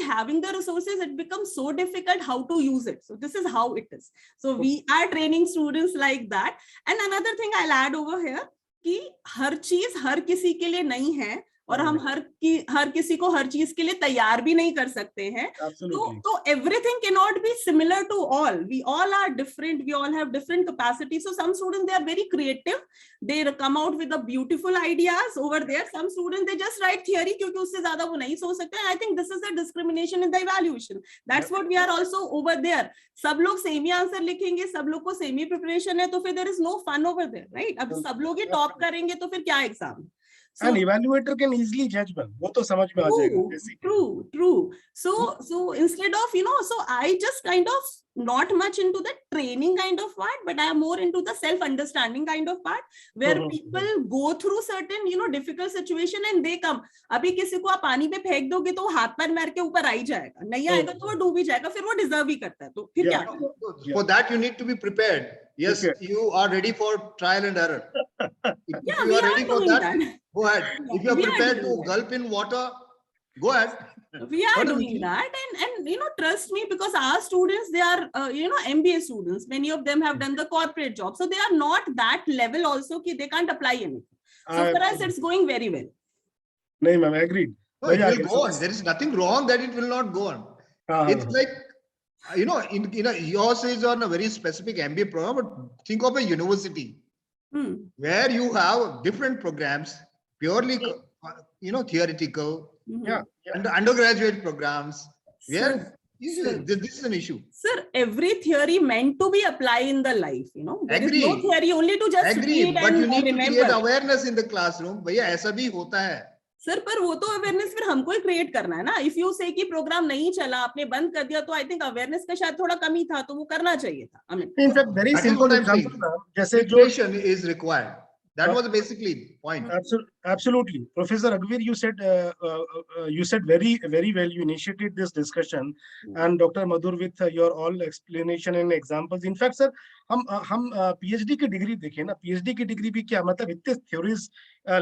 having the resources, it becomes so difficult how to use it. So this is how it is. So we are training students like that. And another thing I'll add over here, कि हर चीज हर किसी के लिए नहीं है, और हम हर किसी को हर चीज के लिए तैयार भी नहीं कर सकते हैं. तो everything cannot be similar to all. We all are different. We all have different capacities. So some students, they are very creative. They come out with the beautiful ideas over there. Some students, they just write theory क्योंकि उससे ज़्यादा वो नहीं सोच सकते. I think this is a discrimination in the evaluation. That's what we are also over there. सब लोग same ही answer लिखेंगे, सब लोग को सेम ही प्रिपरेशन है, तो फिर there is no fun over there, right? अब सब लोग ही टॉप करेंगे तो फिर क्या exam? So, an evaluator can easily judge them. वो तो समझ में आ जाएगा. True. So instead of, so I just kind of not much into the training kind of part, but I am more into the self-understanding kind of part, where people go through certain, difficult situation and they come. अभी किसी को आप पानी पे फेंक दोगे तो हाथ पैर मार के ऊपर आ ही जाएगा, नहीं आएगा तो वो डूब ही जाएगा, फिर वो डिजर्व ही करता है, तो फिर क्या? For that you need to be prepared. Yes, you are ready for trial and error. If you are ready for that, go ahead. If you are prepared to gulp in water, go ahead. We are doing that, and trust me, because our students, they are MBA students. Many of them have done the corporate job, so they are not that level also कि they can't apply anything. So for us, it's going very well. नहीं ma'am, agreed. No, it will go on. There is nothing wrong that it will not go on. It's like, yours is on a very specific MBA program, but think of a university where you have different programs, purely, theoretical, and undergraduate programs, where this is an issue. Sir, every theory meant to be applied in the life, There Agree. is no theory only to just read but and you need remember. to create awareness in the classroom. भैया ऐसा भी होता है. Sir, पर वो तो awareness फिर हमको ही क्रिएट करना है ना. इफ यू से कि प्रोग्राम नहीं चला, आपने बंद कर दिया, तो आई थिंक अवेयरनेस का शायद थोड़ा कमी था, तो वो करना चाहिए था. I mean, in fact, very simple example, जैसे जो Preparation is required. That was basically the point. Absolutely. Professor Agvir, you said very, very well. You initiated this discussion, and Dr. Madhur, with your all explanation and examples. In fact, sir, हम PhD की degree देखें ना, PhD की degree भी क्या मतलब, इतने theories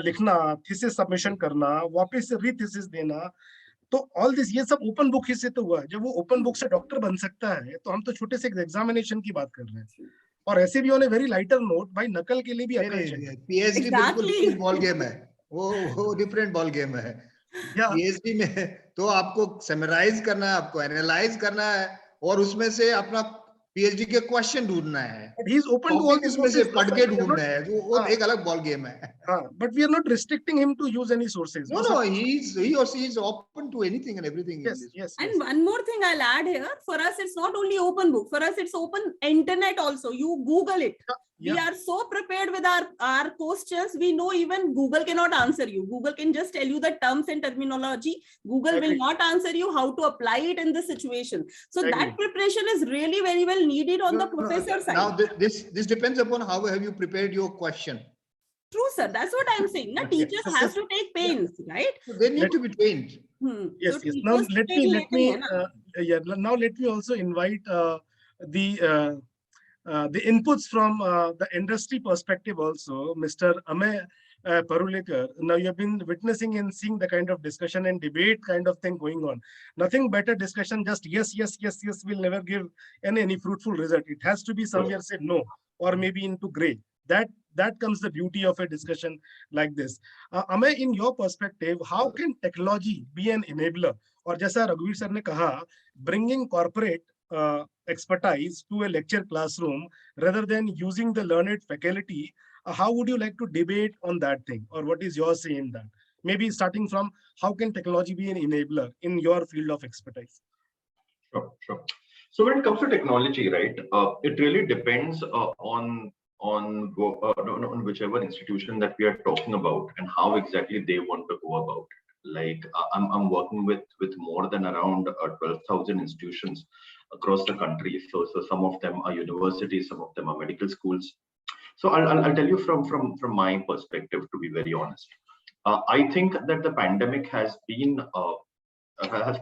लिखना, थीसिस सबमिशन करना, वापस से रीथीसिस देना, तो ऑल दिस, ये सब ओपन बुक ही से तो हुआ. जब वो ओपन बुक से डॉक्टर बन सकता है, तो हम तो छोटे से एग्जामिनेशन की बात कर रहे हैं. और ऐसे भी on a very lighter note, भाई नकल के लिए भी अकल चाहिए. PhD बिल्कुल डिफरेंट बॉल गेम है. वो डिफरेंट बॉल गेम है. PhD में तो आपको समराइज करना है, आपको एनालाइज करना है, और उसमें से अपना PhD के क्वेश्चन ढूंढना है. He is open to all these उसमें से पढ़ के ढूंढना है, वो एक अलग बॉल गेम है. But we are not restricting him to use any sources. No, he or she is open to anything and everything. Yes. And one more thing I'll add here, for us it's not only open book, for us it's open internet also. You Google it. We are so prepared with our questions. We know even Google cannot answer you. Google can just tell you the terms and terminology. Google will not answer you how to apply it in the situation. So that preparation is really very well needed on the professor side. Now this depends upon how have you prepared your question. True, sir. That's what I'm saying. Now, teachers have to take pains, right? So they need to be trained. Yes. Now let me also invite the inputs from the industry perspective also, Mr. Amay Parulekar. Now you have been witnessing and seeing the kind of discussion and debate kind of thing going on. Nothing better discussion, just yes will never give any fruitful result. It has to be somewhere said no, or maybe into gray. That comes the beauty of a discussion like this. Amay, in your perspective, how can technology be an enabler? Or जैसा रघुवीर sir ने कहा, bringing corporate expertise to a lecture classroom rather than using the learned faculty, how would you like to debate on that thing? Or what is your say in that? Maybe starting from how can technology be an enabler in your field of expertise? Sure. So when it comes to technology, right, it really depends on whichever institution that we are talking about and how exactly they want to go about. Like I'm working with more than around 12,000 institutions across the country. So some of them are universities, some of them are medical schools. So I'll tell you from my perspective, to be very honest. I think that the pandemic has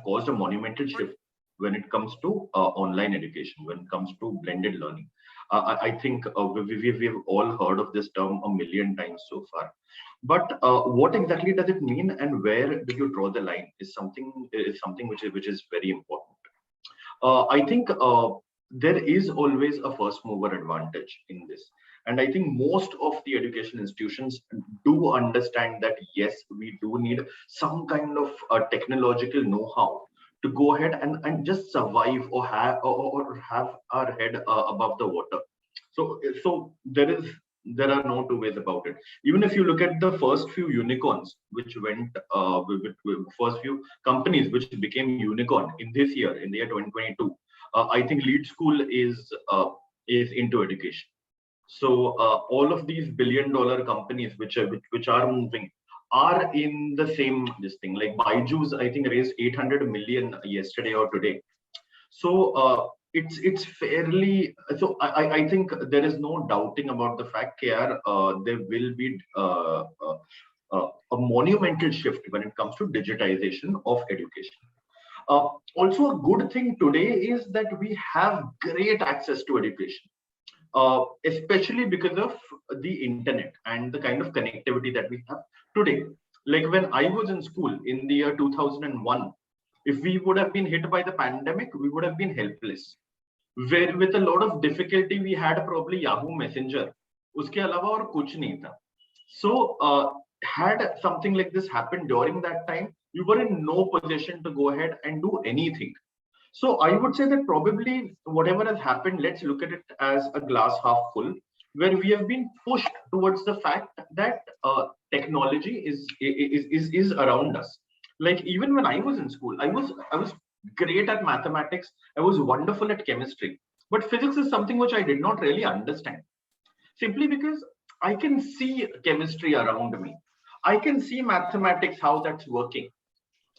caused a monumental shift when it comes to online education, when it comes to blended learning. I think we've all heard of this term a million times so far. But what exactly does it mean, and where do you draw the line is something which is very important. I think there is always a first mover advantage in this. And I think most of the education institutions do understand that, yes, we do need some kind of technological know-how to go ahead and just survive or have our head above the water. So there are no two ways about it. Even if you look at the first few unicorns, which went with first few companies which became unicorn in this year, in the year 2022, I think Lead School is into education. So all of these billion-dollar companies which are moving are in the same this thing. Like Byju's, I think raised 800 million yesterday or today. So it's fairly, so I think there is no doubting about the fact that there will be a monumental shift when it comes to digitization of education. Also, a good thing today is that we have great access to education, especially because of the internet and the kind of connectivity that we have today. Like when I was in school in the year 2001, if we would have been hit by the pandemic, we would have been helpless. Where with a lot of difficulty, we had probably Yahoo Messenger. Uske alawa aur kuch nahi tha. So had something like this happened during that time, we were in no position to go ahead and do anything. So I would say that probably whatever has happened, let's look at it as a glass half full, where we have been pushed towards the fact that technology is around us. Like even when I was in school, I was great at mathematics. I was wonderful at chemistry, but physics is something which I did not really understand. Simply because I can see chemistry around me. I can see mathematics, how that's working.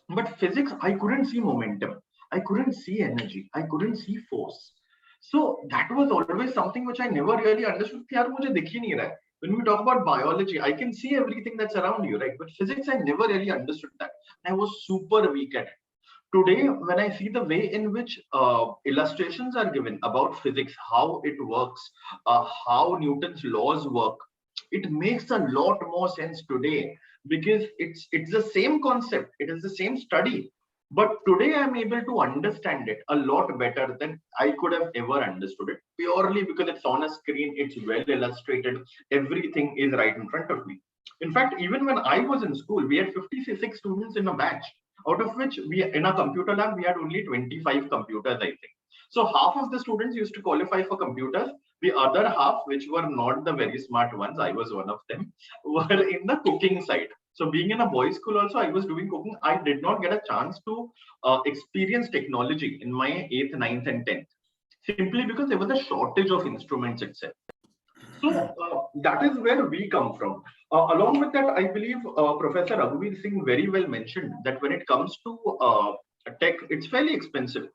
But physics, I couldn't see momentum. I couldn't see energy. I couldn't see force. So that was always something which I never really understood. When we talk about biology, I can see everything that's around you, right? But physics, I never really understood that. I was super weak at it. Today, when I see the way in which illustrations are given about physics, how it works, how Newton's laws work, it makes a lot more sense today, because it's the same concept, it is the same study, but today I'm able to understand it a lot better than I could have ever understood it, purely because it's on a screen, it's well illustrated, everything is right in front of me. In fact, even when I was in school, we had 56 students in a batch, out of which we in a computer lab we had only 25 computers, I think. So half of the students used to qualify for computers. The other half, which were not the very smart ones, I was one of them, were in the cooking side. So being in a boys' school also, I was doing cooking. I did not get a chance to experience technology in my 8th, 9th and 10th, simply because there was a shortage of instruments itself. So that is where we come from. Along with that, I believe Professor Raghuveer Singh very well mentioned that when it comes to tech, it's fairly expensive,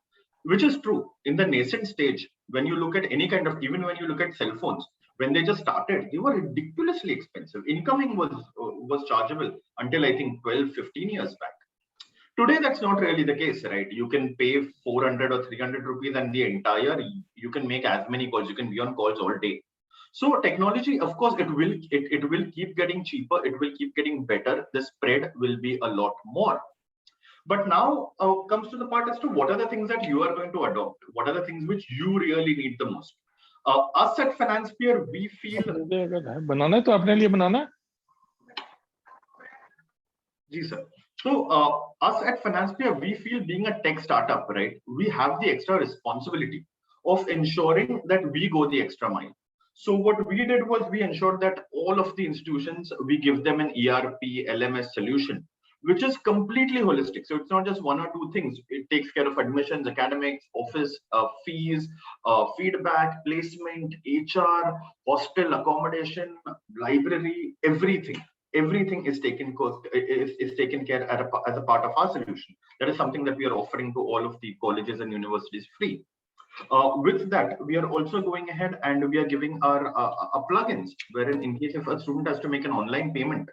which is true. In the nascent stage, when you look at any kind of, even when you look at cell phones, when they just started, they were ridiculously expensive. Incoming was chargeable until I think 12, 15 years back. Today, that's not really the case, right? You can pay 400 or 300 rupees and the entire, you can make as many calls, you can be on calls all day. So technology, of course, it will keep getting cheaper, it will keep getting better, the spread will be a lot more. But now comes to the part as to what are the things that you are going to adopt, what are the things which you really need the most. Us at FinancePeer, we feel... Banana है तो अपने लिए बनाना. Ji sir. So us at FinancePeer, we feel being a tech startup, right? We have the extra responsibility of ensuring that we go the extra mile. So what we did was we ensured that all of the institutions, we give them an ERP, LMS solution, which is completely holistic. So it's not just one or two things. It takes care of admissions, academics, office, fees, feedback, placement, HR, hostel accommodation, library, everything. Everything is taken care as a part of our solution. That is something that we are offering to all of the colleges and universities free. With that, we are also going ahead and we are giving our plugins, wherein in case if a student has to make an online payment,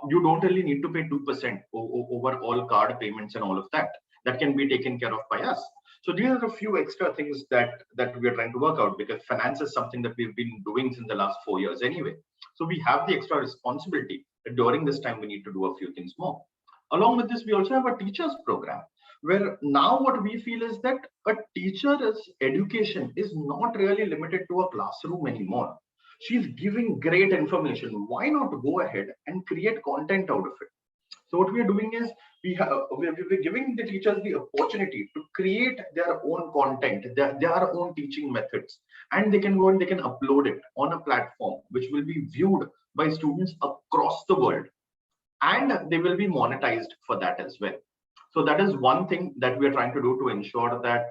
you don't really need to pay 2% over all card payments and all of that. That can be taken care of by us. So these are a few extra things that we are trying to work out, because finance is something that we've been doing since the last 4 years anyway. So we have the extra responsibility that during this time we need to do a few things more. Along with this, we also have a teachers program, where now what we feel is that a teacher's education is not really limited to a classroom anymore. She's giving great information. Why not go ahead and create content out of it? So what we are doing is we're giving the teachers the opportunity to create their own content, their own teaching methods, and they can go and they can upload it on a platform which will be viewed by students across the world, and they will be monetized for that as well. So that is one thing that we are trying to do to ensure that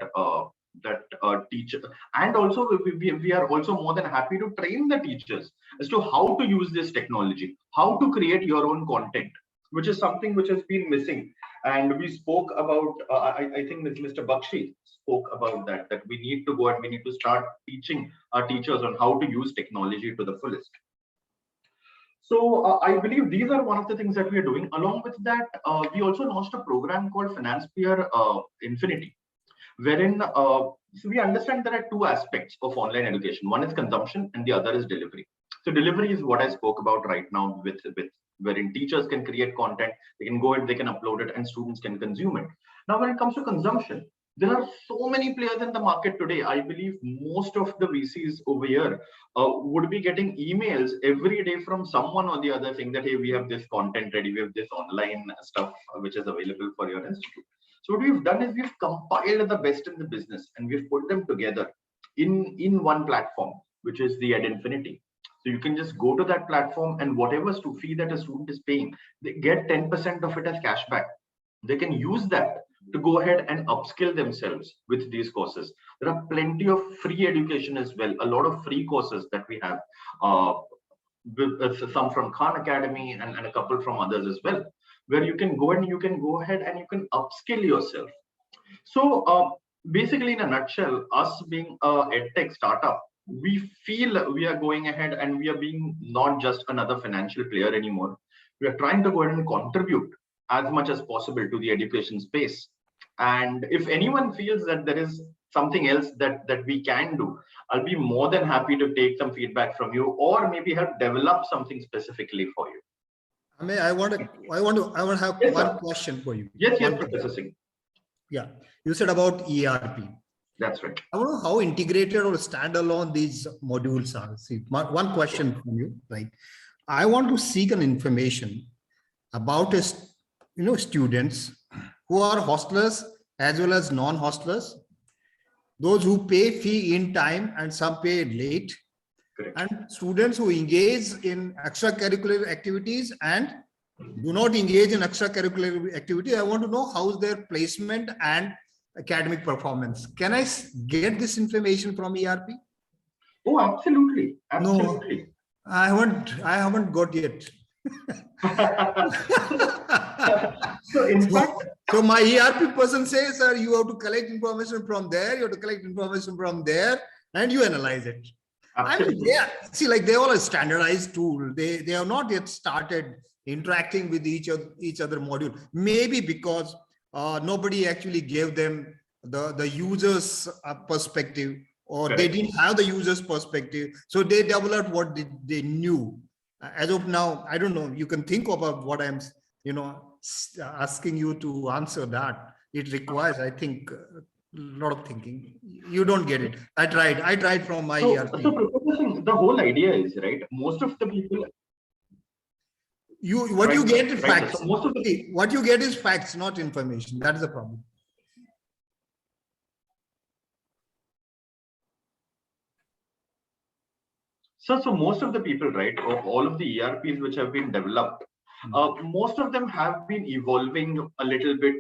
teacher, and also we are also more than happy to train the teachers as to how to use this technology, how to create your own content, which is something which has been missing. And we spoke about, I think Mr. Bakshi spoke about that we need to go and we need to start teaching our teachers on how to use technology to the fullest. So I believe these are one of the things that we are doing. Along with that, we also launched a program called Finance Peer Infinity, wherein so we understand there are two aspects of online education. One is consumption and the other is delivery. So delivery is what I spoke about right now, with wherein teachers can create content, they can go and they can upload it, and students can consume it. Now, when it comes to consumption, there are so many players in the market today. I believe most of the VCs over here would be getting emails every day from someone or the other saying that, hey, we have this content ready, we have this online stuff which is available for your institute. So what we've done is we've compiled the best in the business and we've put them together in one platform, which is the Ed Infinity. So you can just go to that platform, and whatever fee that a student is paying, they get 10% of it as cashback. They can use that to go ahead and upskill themselves with these courses. There are plenty of free education as well, a lot of free courses that we have, some from Khan Academy and a couple from others as well, where you can go and you can go ahead and you can upskill yourself. So basically, in a nutshell, us being a edtech startup, we feel we are going ahead and we are being not just another financial player anymore. We are trying to go ahead and contribute as much as possible to the education space. And if anyone feels that there is something else that we can do, I'll be more than happy to take some feedback from you, or maybe help develop something specifically for you. I want to have yes, one sir. question for you. Yes, Professor Singh. Yeah, you said about ERP. That's right. I don't know how integrated or standalone these modules are. See, one question from you, right? I want to seek an information about students who are hostlers as well as non-hostlers, those who pay fee in time and some pay late, correct, and students who engage in extracurricular activities and do not engage in extracurricular activity. I want to know how's their placement and academic performance. Can I get this information from ERP? Oh, absolutely. Absolutely. No, I haven't got yet. So in fact, so my ERP person says, sir, you have to collect information from there, you have to collect information from there, and you analyze it. absolutely. I mean, they all a standardized tool. They have not yet started interacting with each other module. Maybe because nobody actually gave them the user's perspective, or correct, they didn't have the user's perspective. So they developed what they knew. As of now, I don't know. You can think about what I'm, asking you to answer that. It requires, I think, a lot of thinking. You don't get it. I tried from my ERP. So Professor Singh, the whole idea is, right, most of the people, what you get is facts. So most of what you get is facts, not information. That is the problem. So most of the people, right, of all of the ERPs which have been developed, most of them have been evolving a little bit.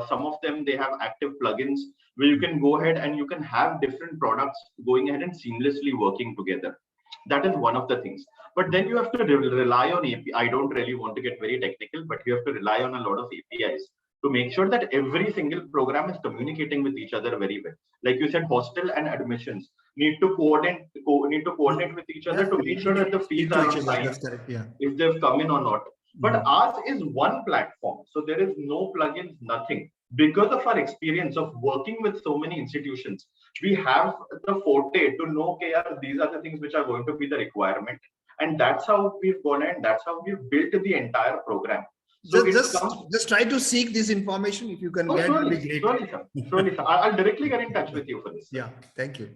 Some of them, they have active plugins where you can go ahead and you can have different products going ahead and seamlessly working together. That is one of the things. But then you have to rely on API. I don't really want to get very technical, but you have to rely on a lot of APIs to make sure that every single program is communicating with each other very well. Like you said, hostel and admissions need to coordinate with each other to make sure that the fees are on time, if they've come in or not. But ours is one platform, so there is no plugins, nothing. because of our experience of working with so many institutions, we have the forte to know, okay, yeah, these are the things which are going to be the requirement. And that's how we've gone and that's how we've built the entire program. So just try to seek this information. If you can get, it will be great. Surely, sir. Surely, sir. I'll directly get in touch with you for this. Yeah, thank you.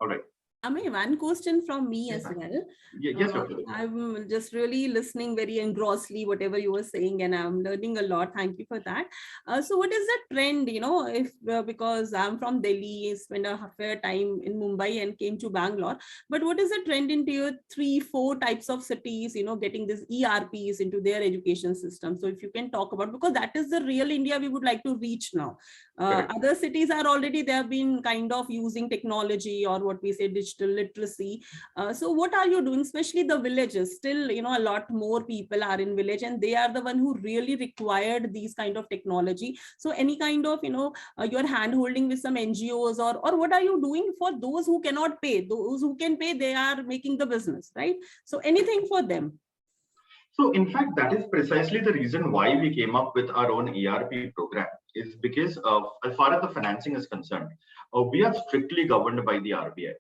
All right. Ame, one question from me as well. Yes, Dr. I'm just really listening very engrossly, whatever you were saying, and I'm learning a lot. Thank you for that. So what is the trend, if because I'm from Delhi, spent a fair time in Mumbai and came to Bangalore, but what is the trend in tier 3, 4 types of cities, getting these ERPs into their education system? So if you can talk about, because that is the real India we would like to reach now. Other cities are already, they have been kind of using technology or what we say digital literacy. So what are you doing, especially the villages? Still, a lot more people are in village and they are the one who really required these kind of technology. So any kind of, your hand holding with some NGOs or what are you doing for those who cannot pay? Those who can pay, they are making the business, right? So anything for them. So in fact, that is precisely the reason why we came up with our own ERP program, is because as far as the financing is concerned, we are strictly governed by the RBI.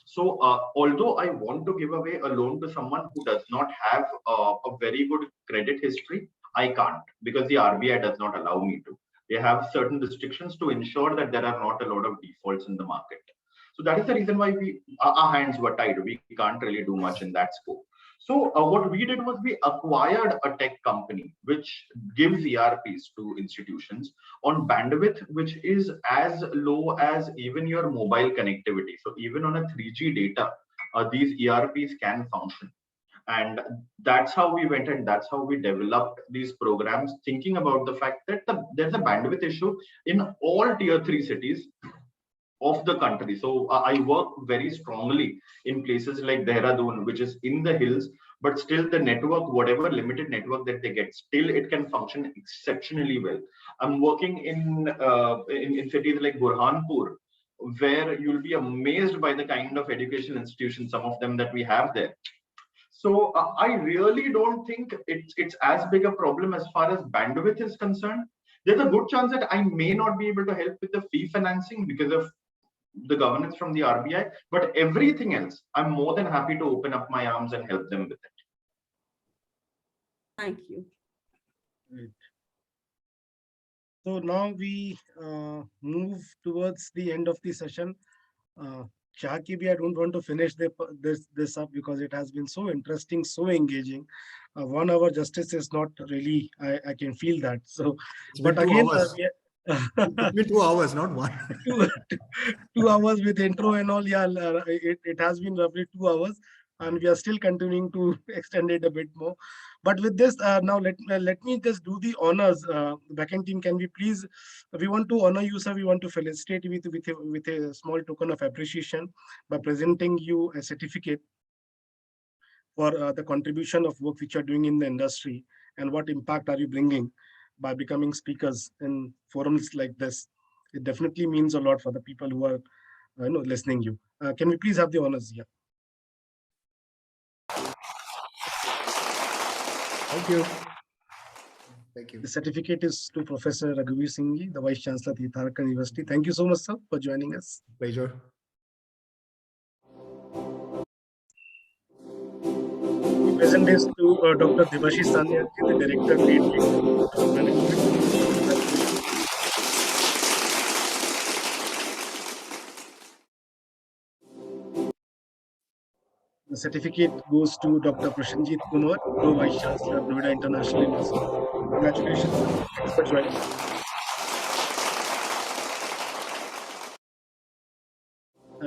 So although I want to give away a loan to someone who does not have a very good credit history, I can't, because the RBI does not allow me to. They have certain restrictions to ensure that there are not a lot of defaults in the market. So that is the reason why our hands were tied. We can't really do much in that scope. So what we did was we acquired a tech company which gives ERPs to institutions on bandwidth which is as low as even your mobile connectivity. So even on a 3G data, these ERPs can function. And that's how we went and that's how we developed these programs, thinking about the fact that there's a bandwidth issue in all tier 3 cities of the country. So I work very strongly in places like Dehradun, which is in the hills, but still the network, whatever limited network that they get, still it can function exceptionally well. I'm working in cities like Burhanpur, where you'll be amazed by the kind of education institutions, some of them that we have there. So I really don't think it's as big a problem as far as bandwidth is concerned. There's a good chance that I may not be able to help with the fee financing because of the governance from the RBI, but everything else, I'm more than happy to open up my arms and help them with it. Thank you. Great. So now we move towards the end of the session. Shahaki, I don't want to finish this up because it has been so interesting, so engaging. 1 hour justice is not really, I can feel that. So, but again, It 2 hours, not 1. 2 hours with intro and all. Yeah, it has been roughly 2 hours, and we are still continuing to extend it a bit more. But with this, now let me just do the honors. Backend team, can we please? We want to honor you, sir. We want to felicitate you with a small token of appreciation by presenting you a certificate for the contribution of work which you are doing in the industry, and what impact are you bringing by becoming speakers in forums like this. It definitely means a lot for the people who are listening you. Can we please have the honors here? Thank you. Thank you. The certificate is to Professor Raghuveer Singh, the Vice Chancellor at Adacom University. Thank you so much, sir, for joining us. Pleasure. We present this to Dr. Devashi Sanji, the Director, Lead Management. The certificate goes to Dr. Prashanjit Kumar, Vice Chancellor, Noida International University. Congratulations. Thanks for joining.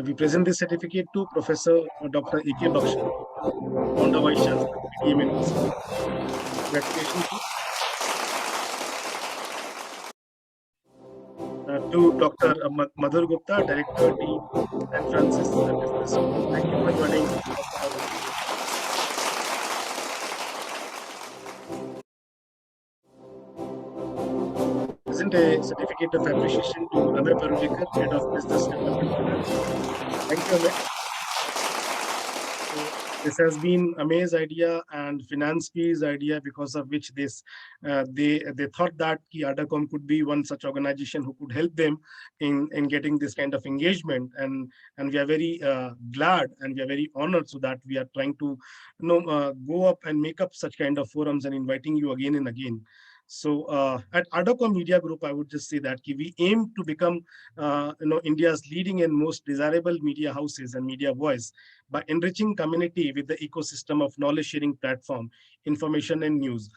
We present this certificate to Professor Dr. Ek Bakshiji, Founder Vice Chancellor, PTM University. Congratulations. To Dr. Madhur Gupta, Director, Dean, San Francisco Business School. Thank you for joining. Present a certificate of appreciation to Amir Parulekar, Head of Business Development. Thank you, Amir. This has been Amay's idea and FinanceP's idea, because of which they thought that Adacom could be one such organization who could help them in getting this kind of engagement, and we are very glad and we are very honored, so that we are trying to go up and make up such kind of forums and inviting you again and again. So at Adacom Media Group, I would just say that we aim to become India's leading and most desirable media houses and media voice by enriching community with the ecosystem of knowledge sharing platform, information and news.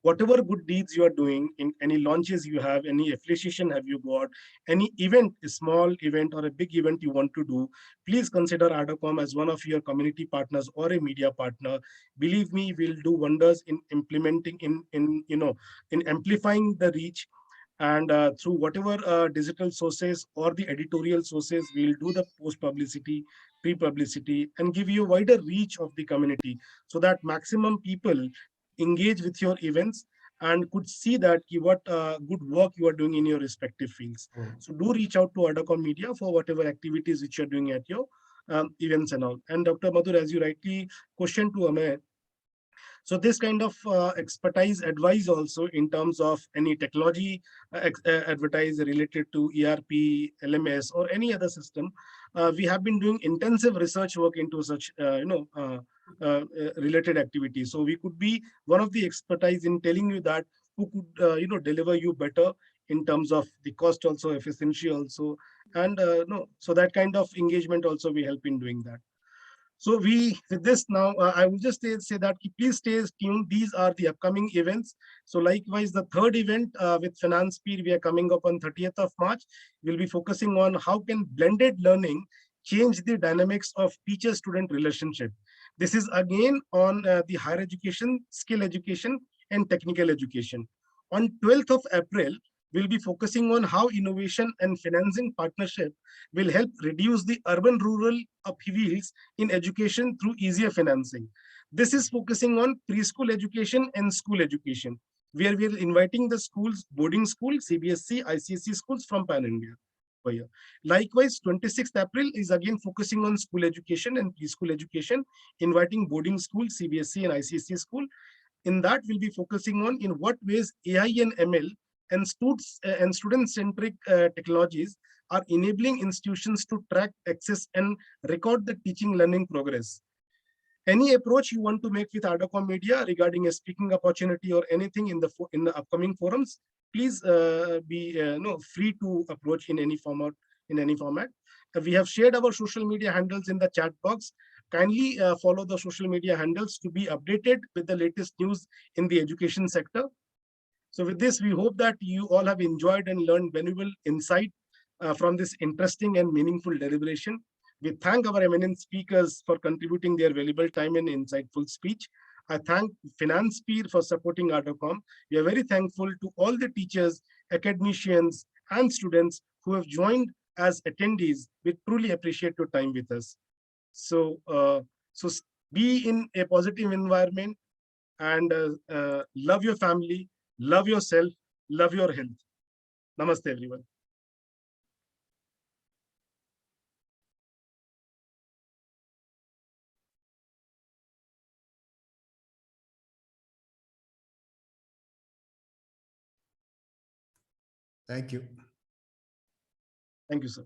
Whatever good deeds you are doing, in any launches you have, any appreciation have you got, any event, a small event or a big event you want to do, please consider Adacom as one of your community partners or a media partner. Believe me, we'll do wonders in implementing, in amplifying the reach, and through whatever digital sources or the editorial sources, we'll do the post publicity, pre-publicity, and give you a wider reach of the community, so that maximum people engage with your events and could see that what good work you are doing in your respective fields. So do reach out to Adacom Media for whatever activities which you're doing at your events and all. And Dr. Madhur, as you rightly questioned to Amay, so this kind of expertise advice also in terms of any technology advertise related to ERP, LMS, or any other system, we have been doing intensive research work into such related activities. So we could be one of the expertise in telling you that who could deliver you better in terms of the cost also, efficiency also, and so that kind of engagement also we help in doing that. So with this now, I will just say that please stay tuned. These are the upcoming events. So likewise, the third event with FinancePeer, we are coming up on 30th of March. We'll be focusing on how can blended learning change the dynamics of teacher-student relationship. This is again on the higher education, skill education, and technical education. On 12th of April, we'll be focusing on how innovation and financing partnership will help reduce the urban-rural upheavals in education through easier financing. This is focusing on preschool education and school education, where we are inviting the schools, boarding school, CBSE, ICSE schools from Pan-India. Likewise, 26th April is again focusing on school education and preschool education, inviting boarding school, CBSE and ICSE school. In that, we'll be focusing on in what ways AI and ML and student-centric technologies are enabling institutions to track, access, and record the teaching learning progress. Any approach you want to make with Adacom Media regarding a speaking opportunity or anything in the upcoming forums, please be free to approach in any format. We have shared our social media handles in the chat box. Kindly follow the social media handles to be updated with the latest news in the education sector. So with this, we hope that you all have enjoyed and learned valuable insight from this interesting and meaningful deliberation. We thank our eminent speakers for contributing their valuable time and insightful speech. I thank FinancePeer for supporting ArdorComm. We are very thankful to all the teachers, academicians, and students who have joined as attendees. We truly appreciate your time with us. So, be in a positive environment and love your family, love yourself, love your health. Namaste, everyone. Thank you. Thank you, sir.